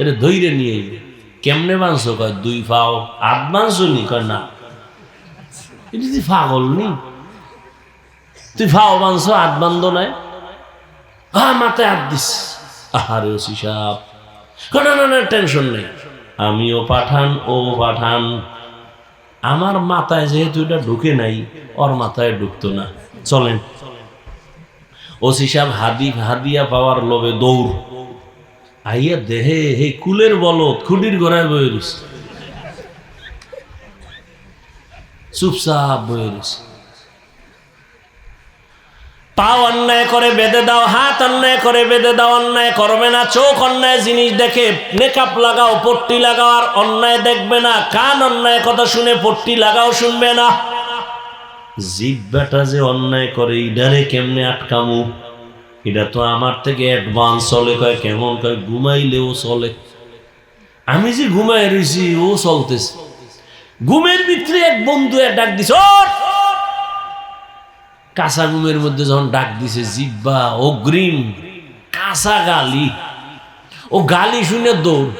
এটা ধৈর্য নিয়ে কেমনে বাঁধছো? কয় 2 পাও 8 বাঁধছো নি? কয় না। এটা তুই পাগল নি? তুই পাও বাঁধছো 8 বান্ধ নাই? হ্যাঁ মাথায় হাত দিস। আহারে ওসি সাহেব, না না না টেনশন নেই, আমিও পাঠান ও পাঠান, আমার মাথায় যেহেতু এটা ঢুকে নাই, ওর মাথায় ঢুকতো না। চলেন। ওসি সাহেব হাদিয়া পাওয়ার লোভে দৌড় আইয়া দেহে হে কুলের বলত খুঁটির গড়ায় বয়ে রয়েছে, চুপচাপ বয়ে রয়েছে। পা অন্যায় করে বেঁধে দাও, হাত অন্যায় করে বেঁধে দাও, অন্যায় করবে না। চোখ অন্যায় জিনিস দেখে মেকআপ লাগাও, পট্টি লাগাও, আর অন্যায় দেখবে না। কান অন্যায় কথা শুনে পট্টি লাগাও, শুনবে না। জিহ্বাটা যে অন্যায় করে ইডারে কেমনে আটকামু? এটা তো আমার থেকে অ্যাডভান্স চলে। কয় কেমন? কয় ঘুমাইলেও চলে। আমি যে ঘুমাই রয়েছি ও চলতেছে। ঘুমের ভিতরে এক বন্ধু ডাক দিছে, কাঁচা ঘুমের মধ্যে যখন ডাক দিছে, জিব্বা অগ্রিম কাঁচা গালি, ও গালি শুনে দৌড়,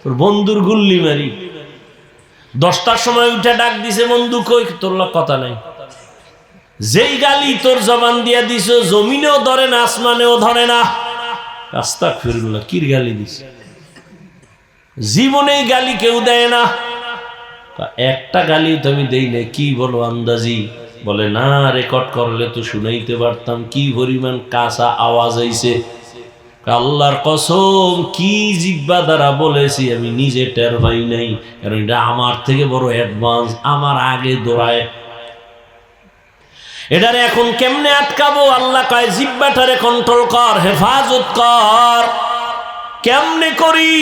ওর বন্ধুর গুল্লি মারি। 10টার সময় উঠে ডাক দিছে, বন্ধু কই? তোর কথা নাই। যেই গালি তোর জবান দিয়া দিছ, জমিনেও ধরে না, আসমানেও ধরে না। আস্তাগফিরুল্লাহ, কির গালি দিছে? জীবনেই গালি কেউ দেয় না। একটা গালি তো আমি দেই না। কি বলো আন্দাজি? বলে না, রেকর্ড করলে তো শুনাইতে পারতাম, কি পরিমাণ কাঁচা আওয়াজ হইছে। আল্লাহর কসম, কি জিহ্বা দ্বারা বলেছি আমি নিজে টের পাই নাই, কারণ এটা আমার থেকে বড় অ্যাডভান্স, আমার আগে দৌড়ায়। এটারে এখন কেমনে আটকাবো? আল্লাহ কয় জিহ্বাটারে কন্ট্রোল কর, হেফাজত কর। কেমনে করি?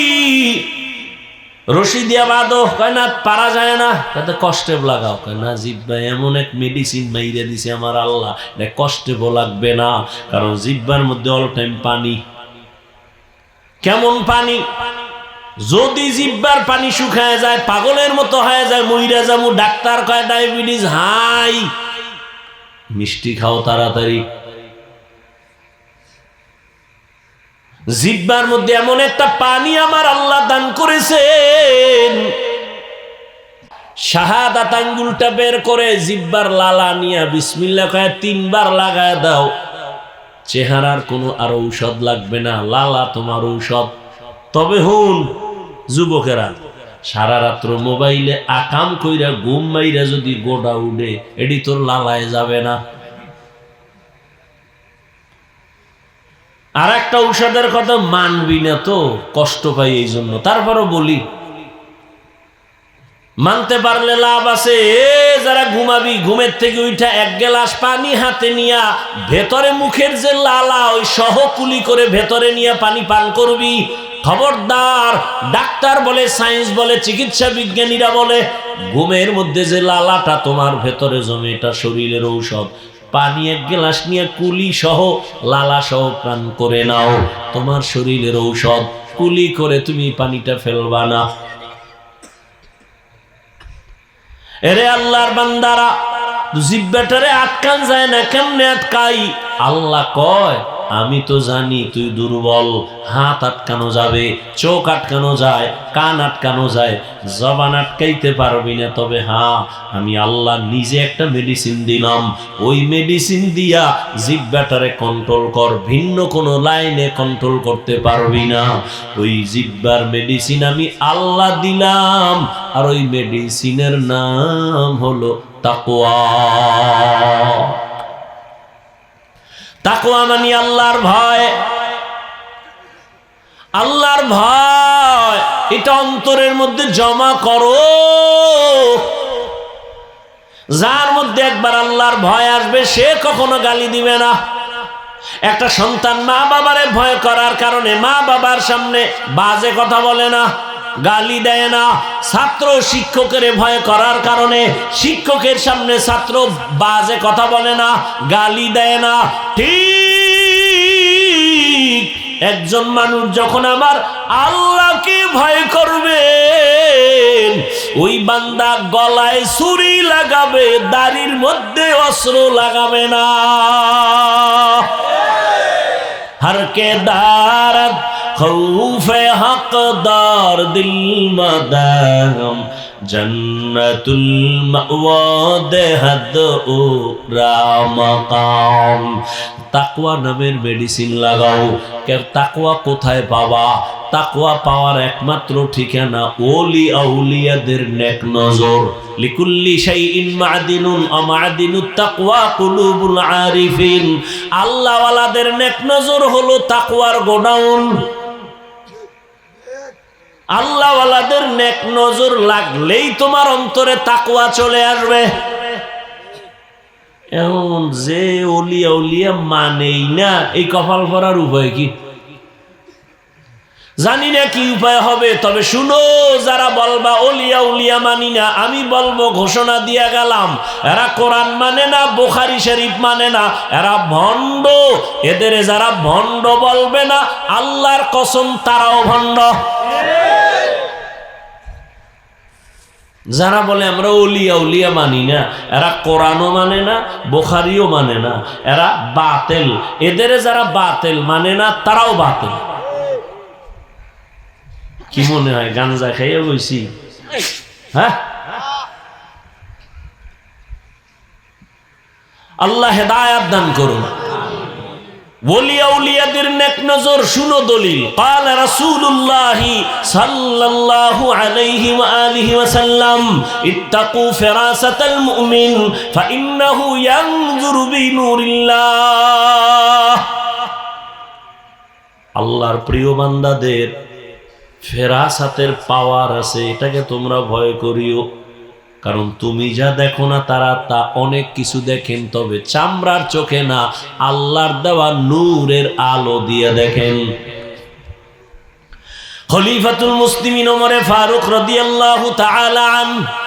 রশি দিয়া বাঁধো। কয় না, পারা যায় না। তাতে কষ্টে লাগাও। কয় না, জিহ্বা এমন এক মেডিসিন মাইরে দিছে আমার আল্লাহ, এটা কষ্টে লাগবে না, কারণ জিহ্বার মধ্যে অল টাইম পানি। কেমন পানি? যদি জিহ্বার পানি শুকায় যায়, পাগলের মতো হয়ে যায়, মইরা যামু। ডাক্তার কয় ডায়াবেটিস হাই, মিষ্টি খাও তাড়াতাড়ি। জিহ্বার মধ্যে এমন একটা পানি আমার আল্লাহ দান করেছেন, শাহাদাত আঙ্গুলটা বের করে জিহ্বার লালা নিয়া বিসমিল্লাহ কয়ে 3 বার লাগায় দাও। চেহারার কোনো আর ঔষধ লাগবে না, লালা তোমার ঔষধ। তবে হুন যুবকেরা, সারা রাত্র মোবাইলে আকাম কইরা ঘুম মাইরা যদি গোডা উঠে, এটি তোর লালায় যাবে না। আর একটা ঔষধের কথা মানবি না তো, কষ্ট পাই এই জন্য, তারপরও বলি, মানতে পারলে লাভ আছে। যারা ঘুমাবি, ঘুমের থেকে উঠা 1 গ্লাস পানি হাতে নিয়া ভেতরে মুখের যে লালা, ওই সহ কুলি করে ভেতরে নিয়ে পানি পান করবি। খবরদার, ডাক্তার বলে, সায়েন্স বলে, চিকিৎসা বিজ্ঞানীরা বলে, ঘুমের মধ্যে যে লালাটা তোমার ভেতরে জমে, এটা শরীরের ঔষধ। পানি 1 গ্লাস নিয়ে কুলি সহ লালা সহ পান করে নাও, তোমার শরীরের ঔষধ। কুলি করে তুমি পানিটা ফেলবা না। এরে আল্লাহর বান্দারা, জিহ্বাটারে আটকান যায় না। কেমনে আটকাই? আল্লাহ কয়, আমি তো জানি তুই দুর্বল। হাত আটকানো যাবে, চোখ আটকানো যায়, কান আটকানো যায়, জবান আটকাইতে পারবি না। তবে হ্যাঁ, আমি আল্লাহ নিজে একটা মেডিসিন দিলাম। ওই মেডিসিন দিয়া জিহ্বাটারে কন্ট্রোল কর, ভিন্ন কোনো লাইনে কন্ট্রোল করতে পারবি না। ওই জিহ্বার মেডিসিন আমি আল্লাহ দিলাম, আর ওই মেডিসিনের নাম হলো তাকওয়া। তাকওয়া মানে আল্লাহর ভয়। আল্লাহর ভয় এটা অন্তরের মধ্যে জমা করো। যার মধ্যে একবার আল্লাহর ভয় আসবে, সে কখনো গালি দিবে না। একটা সন্তান মা বাবারে ভয় করার কারণে মা বাবার সামনে বাজে কথা বলে না, গালি দেয় না। ছাত্র শিক্ষকের ভয় করার কারণে শিক্ষকের সামনে ছাত্র বাজে কথা বলে না, গালি দেয় না। ঠিক একজন মানুষ যখন আমার আল্লাহকে ভয় করবে, ওই বান্দা গলায় ছুরি লাগাবে, দাড়ির মধ্যে অস্ত্র লাগাবে না। हर के दारत खौफे हकदार दिल मदाम जन्नतुल मअवा देहद उरा मकाम। তাকওয়া নামের মেডিসিন লাগাও। কে তাকওয়া কোথায় পাবা? তাকওয়া পাওয়ার একমাত্র ঠিকানা ওলি আউলিয়াদের নেক নজর। লিকুল্লি শাইইন মা'দিনুন ওয়া মা'দিনুত তাকওয়া কুলুবুল আরিফিন। আল্লাহ ওয়ালাদের নেক নজর হলো তাকওয়ার গোডাউন। আল্লাহ ওয়ালাদের নেক নজর লাগলেই তোমার অন্তরে তাকওয়া চলে আসবে। এমন যে ওলিয়া উলিয়া মানেই না, এই কপাল ভরার উপায় কি? জানি না কি উপায় হবে, তবে শুনো, যারা বলবা ওলিয়া উলিয়া মানি না, আমি বলবো ঘোষণা দিয়া গেলাম, এরা কোরআন মানে না, বুখারী শরীফ মানে না, এরা ভণ্ড। এদের যারা ভণ্ড বলবে না, আল্লাহর কসম তারাও ভণ্ড। যারা বলে আমরা ওলিয়া উলিয়া মানি না, এরা কোরআনও মানে না, বুখারীও মানে না, এরা বাতিল। এদের যারা বাতিল মানে না, তারাও বাতিল। কি মনে হয় গাঞ্জা খাইয়া বইছি? হ্যাঁ, আল্লাহ হেদায়েত দান করুন। ওলিয়া উলিয়াদের নেক নজর শুনো দলিল। قال رسول الله صلى الله عليه وآله وسلم اتقوا فراسة المؤمن فإنه ينظر بنور الله। আল্লাহর প্রিয় বান্দাদের ফেরাসাতের পাওয়ার আছে, এটাকে তোমরা ভয় করিও। কারণ তুমি যা দেখো না, তারা তা অনেক কিছু দেখেন, তবে চামড়ার চোখে না, আল্লাহর দেওয়া নূরের আলো দিয়ে দেখেন। খলিফাতুল মুসলিমিন ওমরে ফারুক রাদিয়াল্লাহু তাআলা আনহু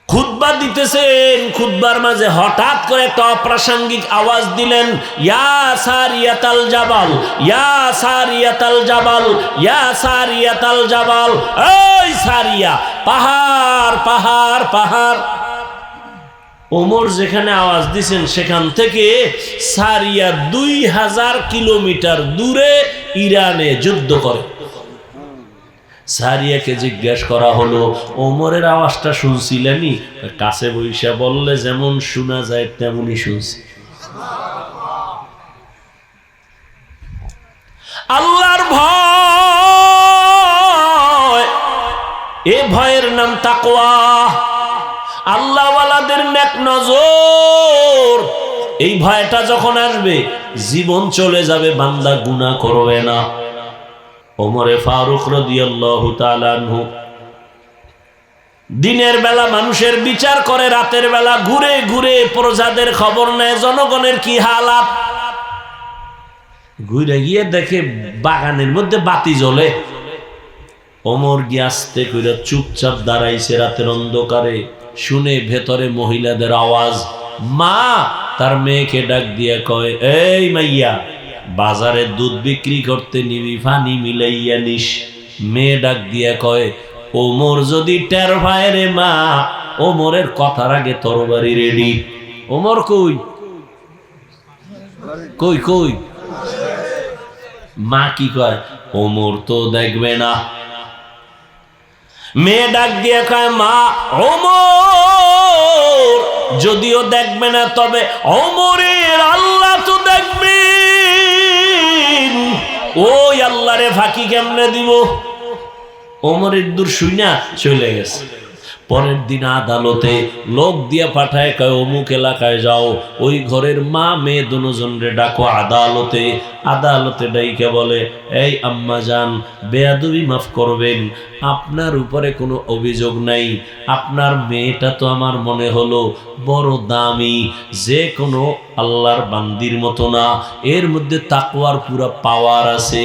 খুতবা দিতেছেন। খুতবার মাঝে হঠাৎ করে একটা অপ্রাসঙ্গিক আওয়াজ দিলেন, ইয়া সারিয়াতাল জাবাল, ইয়া সারিয়াতাল জাবাল, ইয়া সারিয়াতাল জাবাল। এই সারিয়া, পাহাড় পাহাড় পাহাড়। ওমর যেখানে আওয়াজ দিছেন সেখান থেকে সারিয়া 2000 কিলোমিটার দূরে ইরানে যুদ্ধ করে। সারিয়াকে জিজ্ঞেস করা হলো, ওমরের আওয়াজটা শুনছিলেনি? কাছে বইসা বললে যেমন শোনা যায় তেমনই শুনছি। আল্লাহর ভয়, এ ভয়ের নাম তাকওয়া। আল্লাহ ওয়ালাদের নেক নজর, এই ভয়টা যখন আসবে, জীবন চলে যাবে, বান্দা গুনাহ করবে না। ওমরে ফারুক রাদিয়াল্লাহু তাআলা আনহু দিনের বেলা মানুষের বিচার করে, রাতের বেলা ঘুরে ঘুরে প্রজাদের খবর নেয়, জনগণের কি হালাত। ঘুরে গিয়ে দেখে বাগানের মধ্যে বাতি জ্বলে। ওমর গিয়ে আস্তে করে চুপচাপ দাঁড়াইছে রাতের অন্ধকারে, শুনে ভেতরে মহিলাদের আওয়াজ। মা তার মেয়েকে ডাক দিয়ে কয়, এই মাইয়া, বাজারে দুধ বিক্রি করতে নিবি, পানি মিলাইয়া নিস। মেয়ে ডাক দিয়া কয়, ওমর যদি টের পায় রে মা, ওমরের কথার আগে তরবারি রেডি। ওমর কই কই কই? মা কি কয়, ওমর তো দেখবে না। মেয়ে ডাক দিয়ে কয়, মা ওমর যদিও দেখবে না, তবে ওমরের আল্লাহ তো দেখবে। ওই আল্লাহরে ফাঁকি কেমনে দিব? ওমরের দূর শুইনা চলে গেছে। পরের দিন আদালতে লোক দিয়ে পাঠায়, কয় অমুক এলাকায় যাও, ওই ঘরের মা মেয়ে দুজনরে ডাকো আদালতে। আদালতে ডাইকে বলে, এই আম্মা জান, বেয়াদবি মাফ করবেন, আপনার উপরে কোনো অভিযোগ নাই, আপনার মেয়েটা তো আমার মনে হলো বড় দামি, যে কোনো আল্লাহর বান্দির মতো না, এর মধ্যে তাকওয়ার পুরো পাওয়ার আছে।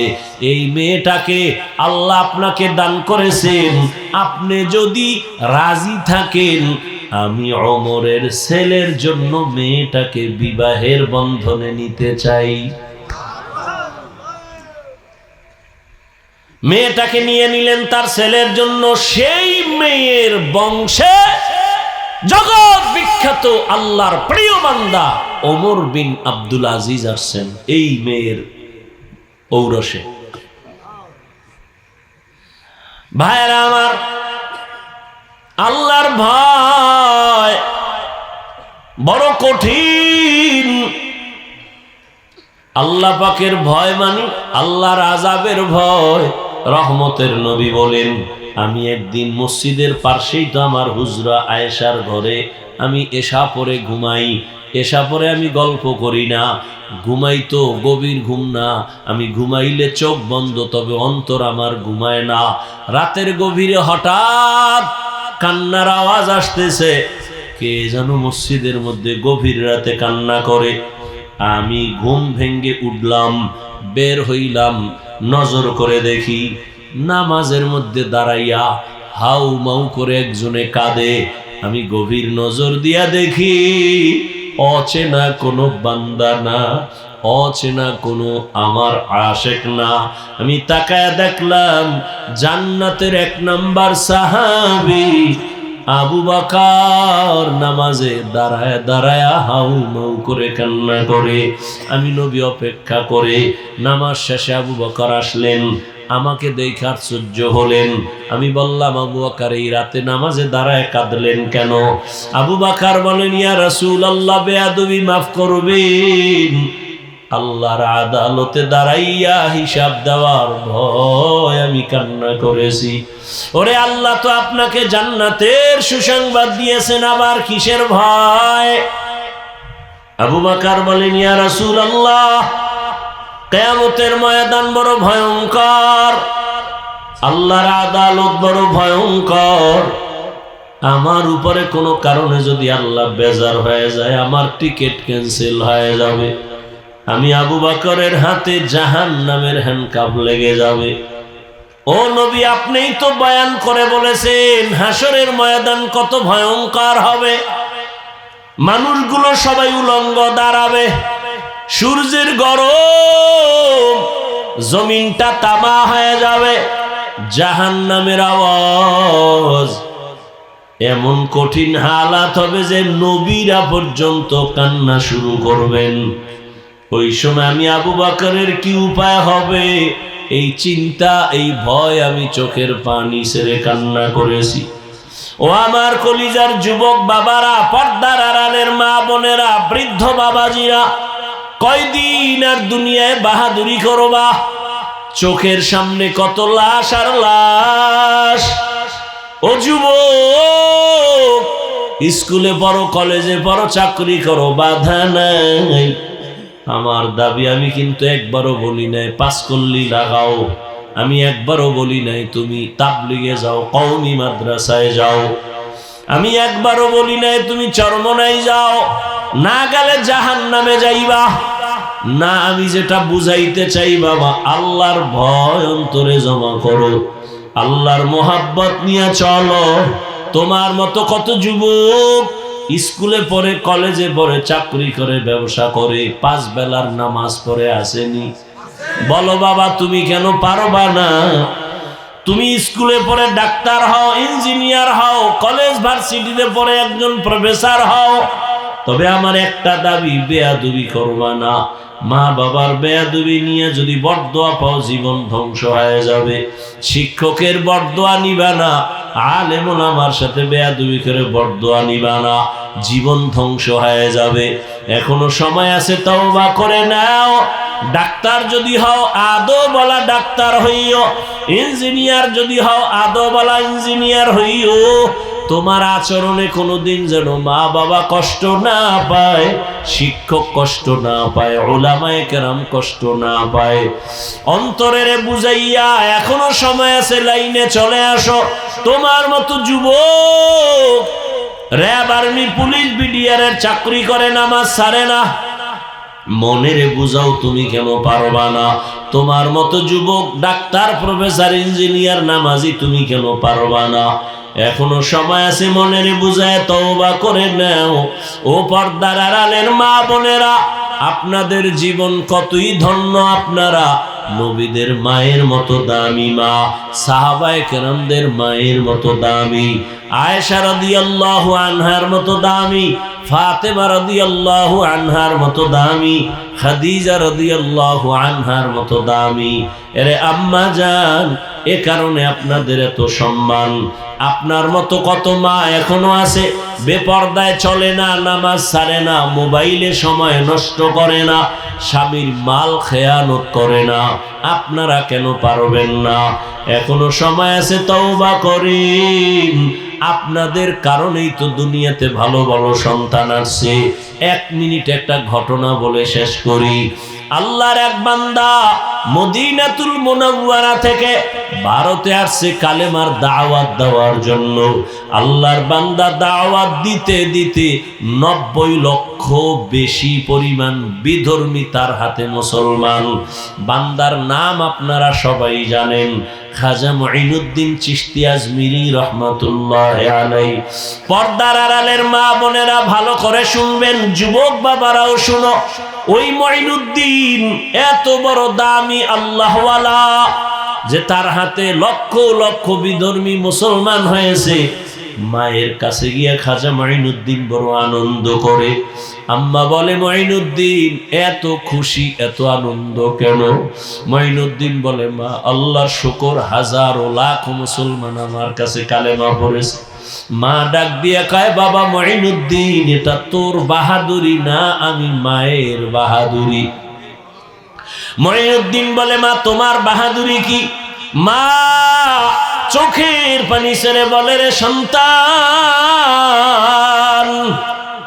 এই মেয়েটাকে আল্লাহ আপনাকে দান করেছেন, আপনি যদি রাজি থাকেন, আমি ওমরের ছেলের জন্য মেয়েটাকে বিবাহের বন্ধনে নিতে চাই। মেয়েটাকে নিয়ে নিলেন তার ছেলের জন্য। সেই মেয়ের বংশে জগৎ বিখ্যাত আল্লাহর প্রিয় বান্দা ওমর বিন আব্দুল আজিজ আসছেন। এই মেয়ের ঔরসে। ভাইরা আমার, আল্লাহর ভয় বড় কঠিন। আল্লাহ পাকের ভয় মানে আল্লাহর আযাবের ভয়। রহমতের নবী বলেন, আমি একদিন মসজিদের পাশেই তো আমার হুজরা আয়েশার ঘরে আমি এশা পরে ঘুমাই। এশা পরে আমি গল্প করি না, ঘুমাই তো গভীর ঘুম না, আমি ঘুমাইলে চোখ বন্ধ, তবে অন্তর আমার ঘুমায় না। রাতের গভীরে হঠাৎ কান্নার আওয়াজ আসতেছে, কে যেন মসজিদের মধ্যে গভীর রাতে কান্না করে। আমি ঘুম ভেঙ্গে উঠলাম, বের হইলাম, নজর করে দেখি নামাজের মধ্যে দাঁড়াইয়া হাউ মাউ করে একজনে কাঁদে। আমি গভীর নজর দিয়া দেখি অচেনা কোনো বান্দা না, অচেনা কোনো আমার আশেক না। আমি তাকায়া দেখলাম জান্নাতের 1 নাম্বার সাহাবী আবু বকর নামাজে দাঁড়ায় দাঁড়ায় হাউ মাউ করে কান্না করে। আমি নবী অপেক্ষা করে, নামাজ শেষে আবু বকর আসলেন, আমাকে দেখে আশ্চর্য হলেন। আমি বললাম, আবু বকর এই রাতে নামাজে দাঁড়ায় কাঁদলেন কেন? আবু বকর বলেন, ইয়া রাসূলুল্লাহ, বেয়াদবি মাফ করবেন, আল্লাহর আদালতে দাঁড়াইয়া হিসাব দেওয়ার ভয় আমি কান্না করেছি। ওরে আল্লাহ তো আপনাকে জান্নাতের সুসংবাদ দিয়েছেন, আবার কিসের ভয়? আবু বকর বলেন, ইয়া রাসূলুল্লাহ, কিয়ামতের ময়দান বড় ভয়ঙ্কর, আল্লাহর আদালত বড় ভয়ঙ্কর। আমার উপরে কোনো কারণে যদি আল্লাহ বেজার হয়ে যায়, আমার টিকিট ক্যান্সেল হয়ে যাবে। আমি আবু বকরের হাতে জাহান্নামের হ্যান্ডকাফ লেগে যাবে। ও নবী, আপনিই তো বয়ান করে বলেছেন হাসরের ময়দান কত ভয়ঙ্কর হবে। মানুষগুলো সবাই উলঙ্গ দাঁড়াবে, সূর্যের গরম, জমিনটা তামা হয়ে যাবে, জাহান্নামের আওয়াজ, এমন কঠিন হালাত হবে যে নবীরা পর্যন্ত কান্না শুরু করবেন। ওই সময় আমি আবু বকরের কি উপায় হবে, এই চিন্তা, এই ভয়, আমি চোখের পানি ছেড়ে কান্না করেছি। ও আমার কলিজার যুবক বাবারা, পর্দার আড়ালের মা বোনেরা, বৃদ্ধ বাবাজিরা, কয়দিন আর দুনিয়ায় বাহাদুরি করবা? চোখের সামনে কত লাশ আর লাশ। ও যুবক, স্কুলে পড়ো, কলেজে পড়ো, চাকরি করো, বাধা নাই। আমার দাবি, আমি কিন্তু একবারও বলি নাই 5 কল্লি লাগাও, আমি একবারও বলি নাই তুমি তাবলিগে যাও, কওমি মাদ্রাসায় যাও, আমি একবারও বলি নাই তুমি চরমনাই যাও, না গেলে জাহান্নামে যাইবা না। আমি যেটা বুঝাইতে চাই বাবা, আল্লাহর ভয় অন্তরে জমা করো, আল্লাহর মোহাব্বত নিয়ে চলো। তোমার মতো কত যুবক স্কুলে পড়ে, কলেজে পড়ে, চাকরি করে, ব্যবসা করে, 5 বেলার নামাজ পড়ে আসেনি? বলো বাবা, তুমি কেন পারবা না? তুমি স্কুলে পড়ে ডাক্তার হও, ইঞ্জিনিয়ার হও, কলেজ ভার্সিটিতে পড়ে একজন প্রফেসর হও, তবে আমার একটা দাবি, বেয়াদবি করবা না। মা বাবার বেয়াদবি নিয়ে যদি বরদোয়া পাও, জীবন ধ্বংস হয়ে যাবে। শিক্ষকের বরদোয়া নিবা না, আলেম ওলামার সাথে বেয়াদবি করে বরদোয়া নিবা না, জীবন ধ্বংস হয়ে যাবে। এখনো সময় আছে, তওবা করে নাও। ডাক্তার যদি হও, আদো বলা ডাক্তার হইও। ইঞ্জিনিয়ার যদি হও, আদো বলা ইঞ্জিনিয়ার হইও। তোমার আচরণে কোনোদিন যেন মা বাবা কষ্ট না পায়, শিক্ষক কষ্ট না পায়, উলামায়ে কেরাম কষ্ট না পায়। অন্তরের বুঝাইয়া এখনো সময় আছে, লাইনে চলে আসো। তোমার মতো যুবক র‍্যাব, আর্মি, পুলিশ, বিডিআরের চাকরি করে, নামাজ ছাড়ে না, মনেরে বুঝাও তুমি কেন পারবা না? তোমার মতো যুবক ডাক্তার, প্রফেসর, ইঞ্জিনিয়ার, নামাজি, তুমি কেন পারবা না? এখনো সময় আছে, মনেরে বুঝায় তওবা করে নাও। ও পর্দার আড়ালের মা বোনেরা, আপনাদের জীবন কতই ধন্য। আপনারা নবীদের মায়ের মতো দামি মা, সাহাবায়ে কেরামদের মায়ের মতো দামি, আয়েশা রাদিয়াল্লাহু আনহার মতো দামি, ফাতেমা রাদিয়াল্লাহু আনহার মতো দামি, খাদিজা রাদিয়াল্লাহু আনহার মতো দামি। এরে আম্মা জান, এ কারণে আপনাদের এত সম্মান। আপনার মতো কত মা এখনো আছে, বেপর্দায় চলে না, নামাজ ছাড়ে না, মোবাইলে সময় নষ্ট করে না, স্বামীর মাল খেয়ানত করে না। আপনারা কেন পারবেন না? এখনো সময় আছে, তওবা করেন। আপনাদের কারণেই তো দুনিয়াতে ভালো ভালো সন্তান আসছে। 1 মিনিট একটা ঘটনা বলে শেষ করি। আল্লাহর এক বান্দা মদিনাতুল মুনাওয়ারা থেকে ভারতে আসছে কালেমার দাওয়াত দেওয়ার জন্য। আল্লাহর বান্দা দাওয়াত দিতে দিতে 90 লক্ষ বেশি পরিমাণ বিধর্মী তার হাতে মুসলমান। বান্দার নাম আপনারা সবাই জানেন, খাজা মুঈনুদ্দিন চিশতি আজমিরি রহমাতুল্লাহি আলাইহি। পর্দার আড়ালের মা বোনেরা ভালো করে শুনবেন, যুবক বাবারাও শুনো। ওই মুঈনুদ্দিন এত বড় দামি আল্লাহওয়ালা যে তার হাতে লক্ষ লক্ষ বিধর্মী মুসলমান হয়েছে। মায়ের কাছে গিয়ে খাজা মুঈনুদ্দিন বড় আনন্দ করে। আম্মা বলে, মুঈনুদ্দিন এত খুশি, এত আনন্দ কেন? মুঈনুদ্দিন বলে, মা আল্লাহর শুকর, হাজারো লাখ মুসলমান আমার কাছে কালেমা পড়েছে। মা ডাক দিয়ে কয়, বাবা মুঈনুদ্দিন, এটা তোর বাহাদুরি না, আমি মায়ের বাহাদুরি। মুঈনুদ্দিন বলে, মা তোমার বাহাদুরি কি? মা চোখের পানি ছেড়ে বলে, রে সন্তান,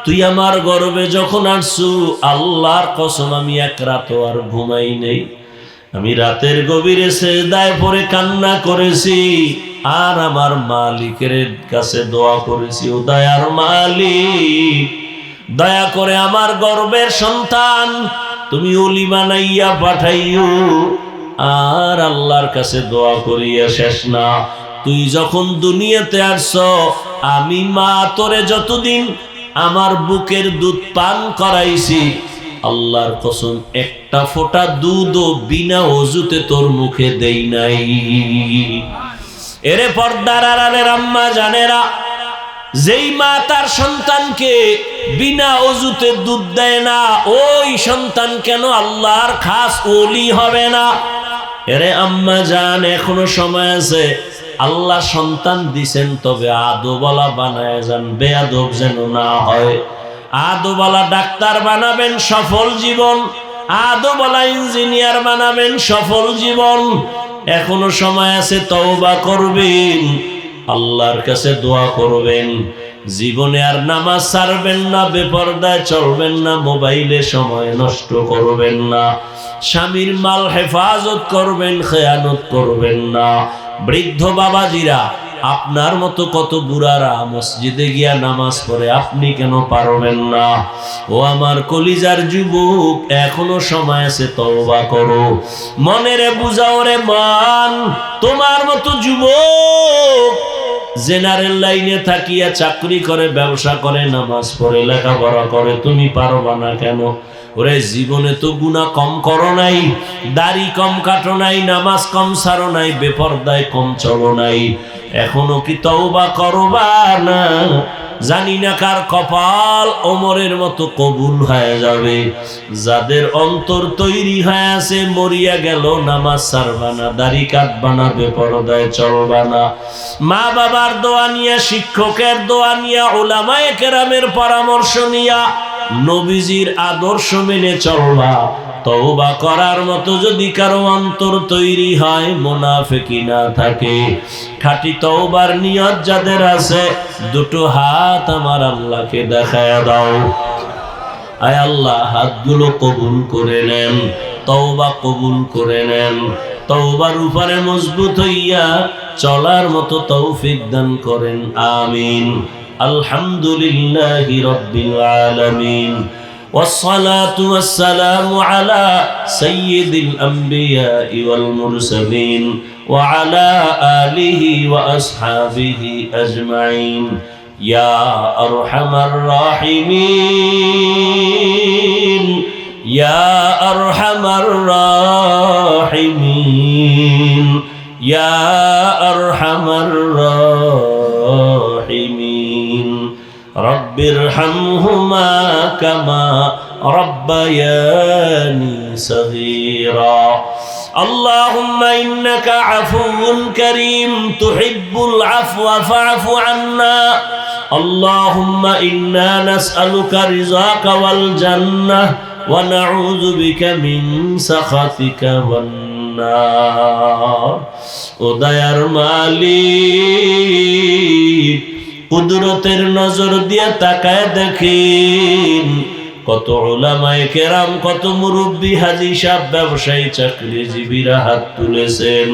তুই আমার গর্বে যখন আসছু, আল্লাহর কসম আমি এক রাত আর ঘুমাই নেই। আমি রাতের গভীরে সিজদায় পড়ে কান্না করেছি, আর আমার মালিকের কাছে দোয়া করেছি, ও দয়ার মালিক, দয়া করে আমার গর্বের সন্তান তুমি ওলি বানাইয়া পাঠাইও। আর আল্লাহর কাছে দোয়া করিয়া শেষ না। তুই যখন দুনিয়াতে আসছ, আমি মা তোরে যতদিন আমার বুকের দুধ পান করাইছি, আল্লাহর কসম একটা ফোঁটা দুধও বিনা ওযুতে তোর মুখে দেই নাই। এরে পর্দার আড়ালের আম্মা জানেরা, যেই মা তার সন্তানকে বিনা ওযুতে দুধ দেয় না, ওই সন্তান কেন আল্লাহর খাস ওলি হবে না? এরে আম্মা জান, এখনো সময় আছে। আল্লাহ সন্তান দিছেন, তবে আদবওয়ালা বানায় যান, বেয়াদব যেন না হয়। আদবওয়ালা ডাক্তার বানাবেন, সফল জীবন। আদবওয়ালা ইঞ্জিনিয়ার বানাবেন, সফল জীবন। এখনো সময় আছে, তওবা করবেন, আল্লাহর কাছে দোয়া করবেন। জীবনে আর নামাজ ছাড়বেন না, বেপরদায় চলবেন না, মোবাইলে সময় নষ্ট করবেন না, স্বামীর মাল হেফাজত করবেন, খেয়ানত করবেন না। বৃদ্ধ বাবাজিরা, আপনার মতো কত বুড়ারা মসজিদে গিয়া নামাজ পড়ে, আপনি কেন পারবেন না? ও আমার কলিজার যুবক, এখনো সময় আছে, তওবা করো। মনেরে বুঝাও রে মান, তোমার মতো যুবক জেনারেল লাইনে থাকিয়া চাকরি করে, ব্যবসা করে, নামাজ পড়ে, লেখাপড়া করে, তুমি পারবা না কেন? ওরে জীবনে তো গুনাহ কম করো নাই, দাড়ি কম কাটো নাই, নামাজ কম ছাড়ো নাই, বেপরদায় কম চলো নাই, এখনো কি তওবা করবা না? জানি না কার কপাল ওমরের মতো কবুল হয়ে যাবে। যাদের অন্তর তৈরি হয়ে আছে, মরিয়া গেল, নামাজ ছাড়বা না, দাড়ি কাটবা না, বেপরদায় চলবা না, মা বাবার দোয়া নিয়া, শিক্ষকের দোয়া নিয়া, উলামায়ে কেরামের পরামর্শ নিয়া, নবীজির আদর্শ মেনে চলবা। তওবা করার মতো যদি কারো অন্তর তৈরি হয়, মুনাফিকি না থাকে, খাঁটি তওবার নিয়ত যাদের আছে, দুটো হাত আমার আল্লাহকে দেখায়া দাও। আয় আল্লাহ, হাতগুলো কবুল করে নেন, তওবা কবুল করে নেন, তওবার উপরে মজবুত হইয়া চলার মতো তৌফিক দান করেন, আমিন। আলহামদুলিল্লাহি রাব্বিল আলামিন, والصلاة والسلام على سيد الأنبياء والمرسلين وعلى آله وأصحابه أجمعين يا أرحم الراحمين ইয়া আরহামার রাহিমিন, ইয়া আরহামার রাহিমিন। রব্বিরহামহুমা কামা রব্বায়ানি সগীরা। আল্লাহুম্মা ইন্নাকা আফুউন কারীম তুহিব্বুল আফওয়া ফা'ফু আন্না। আল্লাহুম্মা ইন্না নাসআলুকা রিযাকা ওয়াল জান্নাহ ওয়া নাউযু বিকা মিন সাখাতিকা ওয়ান নার। ও দয়ার মালিক, কুদরতের নজর দিয়ে তাকায় দেখেন কত উলামায়ে কেরাম, কত মুরব্বী, হাজী সাহেব, ব্যবসায়ী, চাকরিজীবীরা হাত তুলেছেন।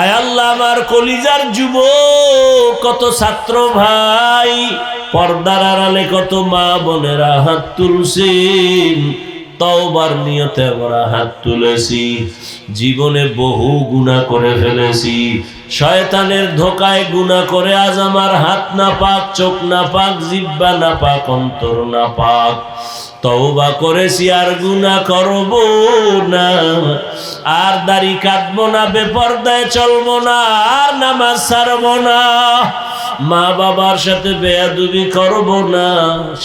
আয় আল্লাহ, আমার কলিজার যুবক, কত ছাত্র ভাই, পর্দার আড়ালে কত মা বোনেরা হাত তুলছেন। তওবার নিয়তে আমরা হাত তুলেছি। জীবনে বহু গুনাহ করে ফেলেছি, শয়তানের ধোকায় গুনাহ করে আজ আমার হাত না পাক, চোখ না পাক, জিহ্বা না পাক, অন্তর না পাক। তওবা করেছি, আর গুনাহ করব না, আর দাড়ি কাটবো না, বেপরদায় চলবো না, আর নামাজ ছাড়বো না, মা বাবার সাথে বেয়াদবি করব না,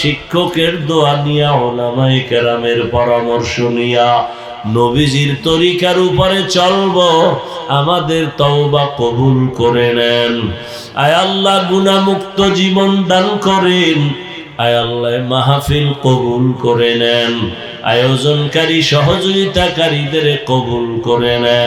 শিক্ষকের দোয়া নিয়া, উলামায়ে কেরামের পরামর্শ নিয়া নবীজির তরিকার উপরে চলবো। আমাদের তওবা কবুল করে নেন। আয় আল্লাহ, গুনাহমুক্ত জীবন দান করেন। আয় আল্লাহ, মাহফিল কবুল করে নেন। আয়োজনকারী, সহযোগিতাকারীদের কবুল করে নেন।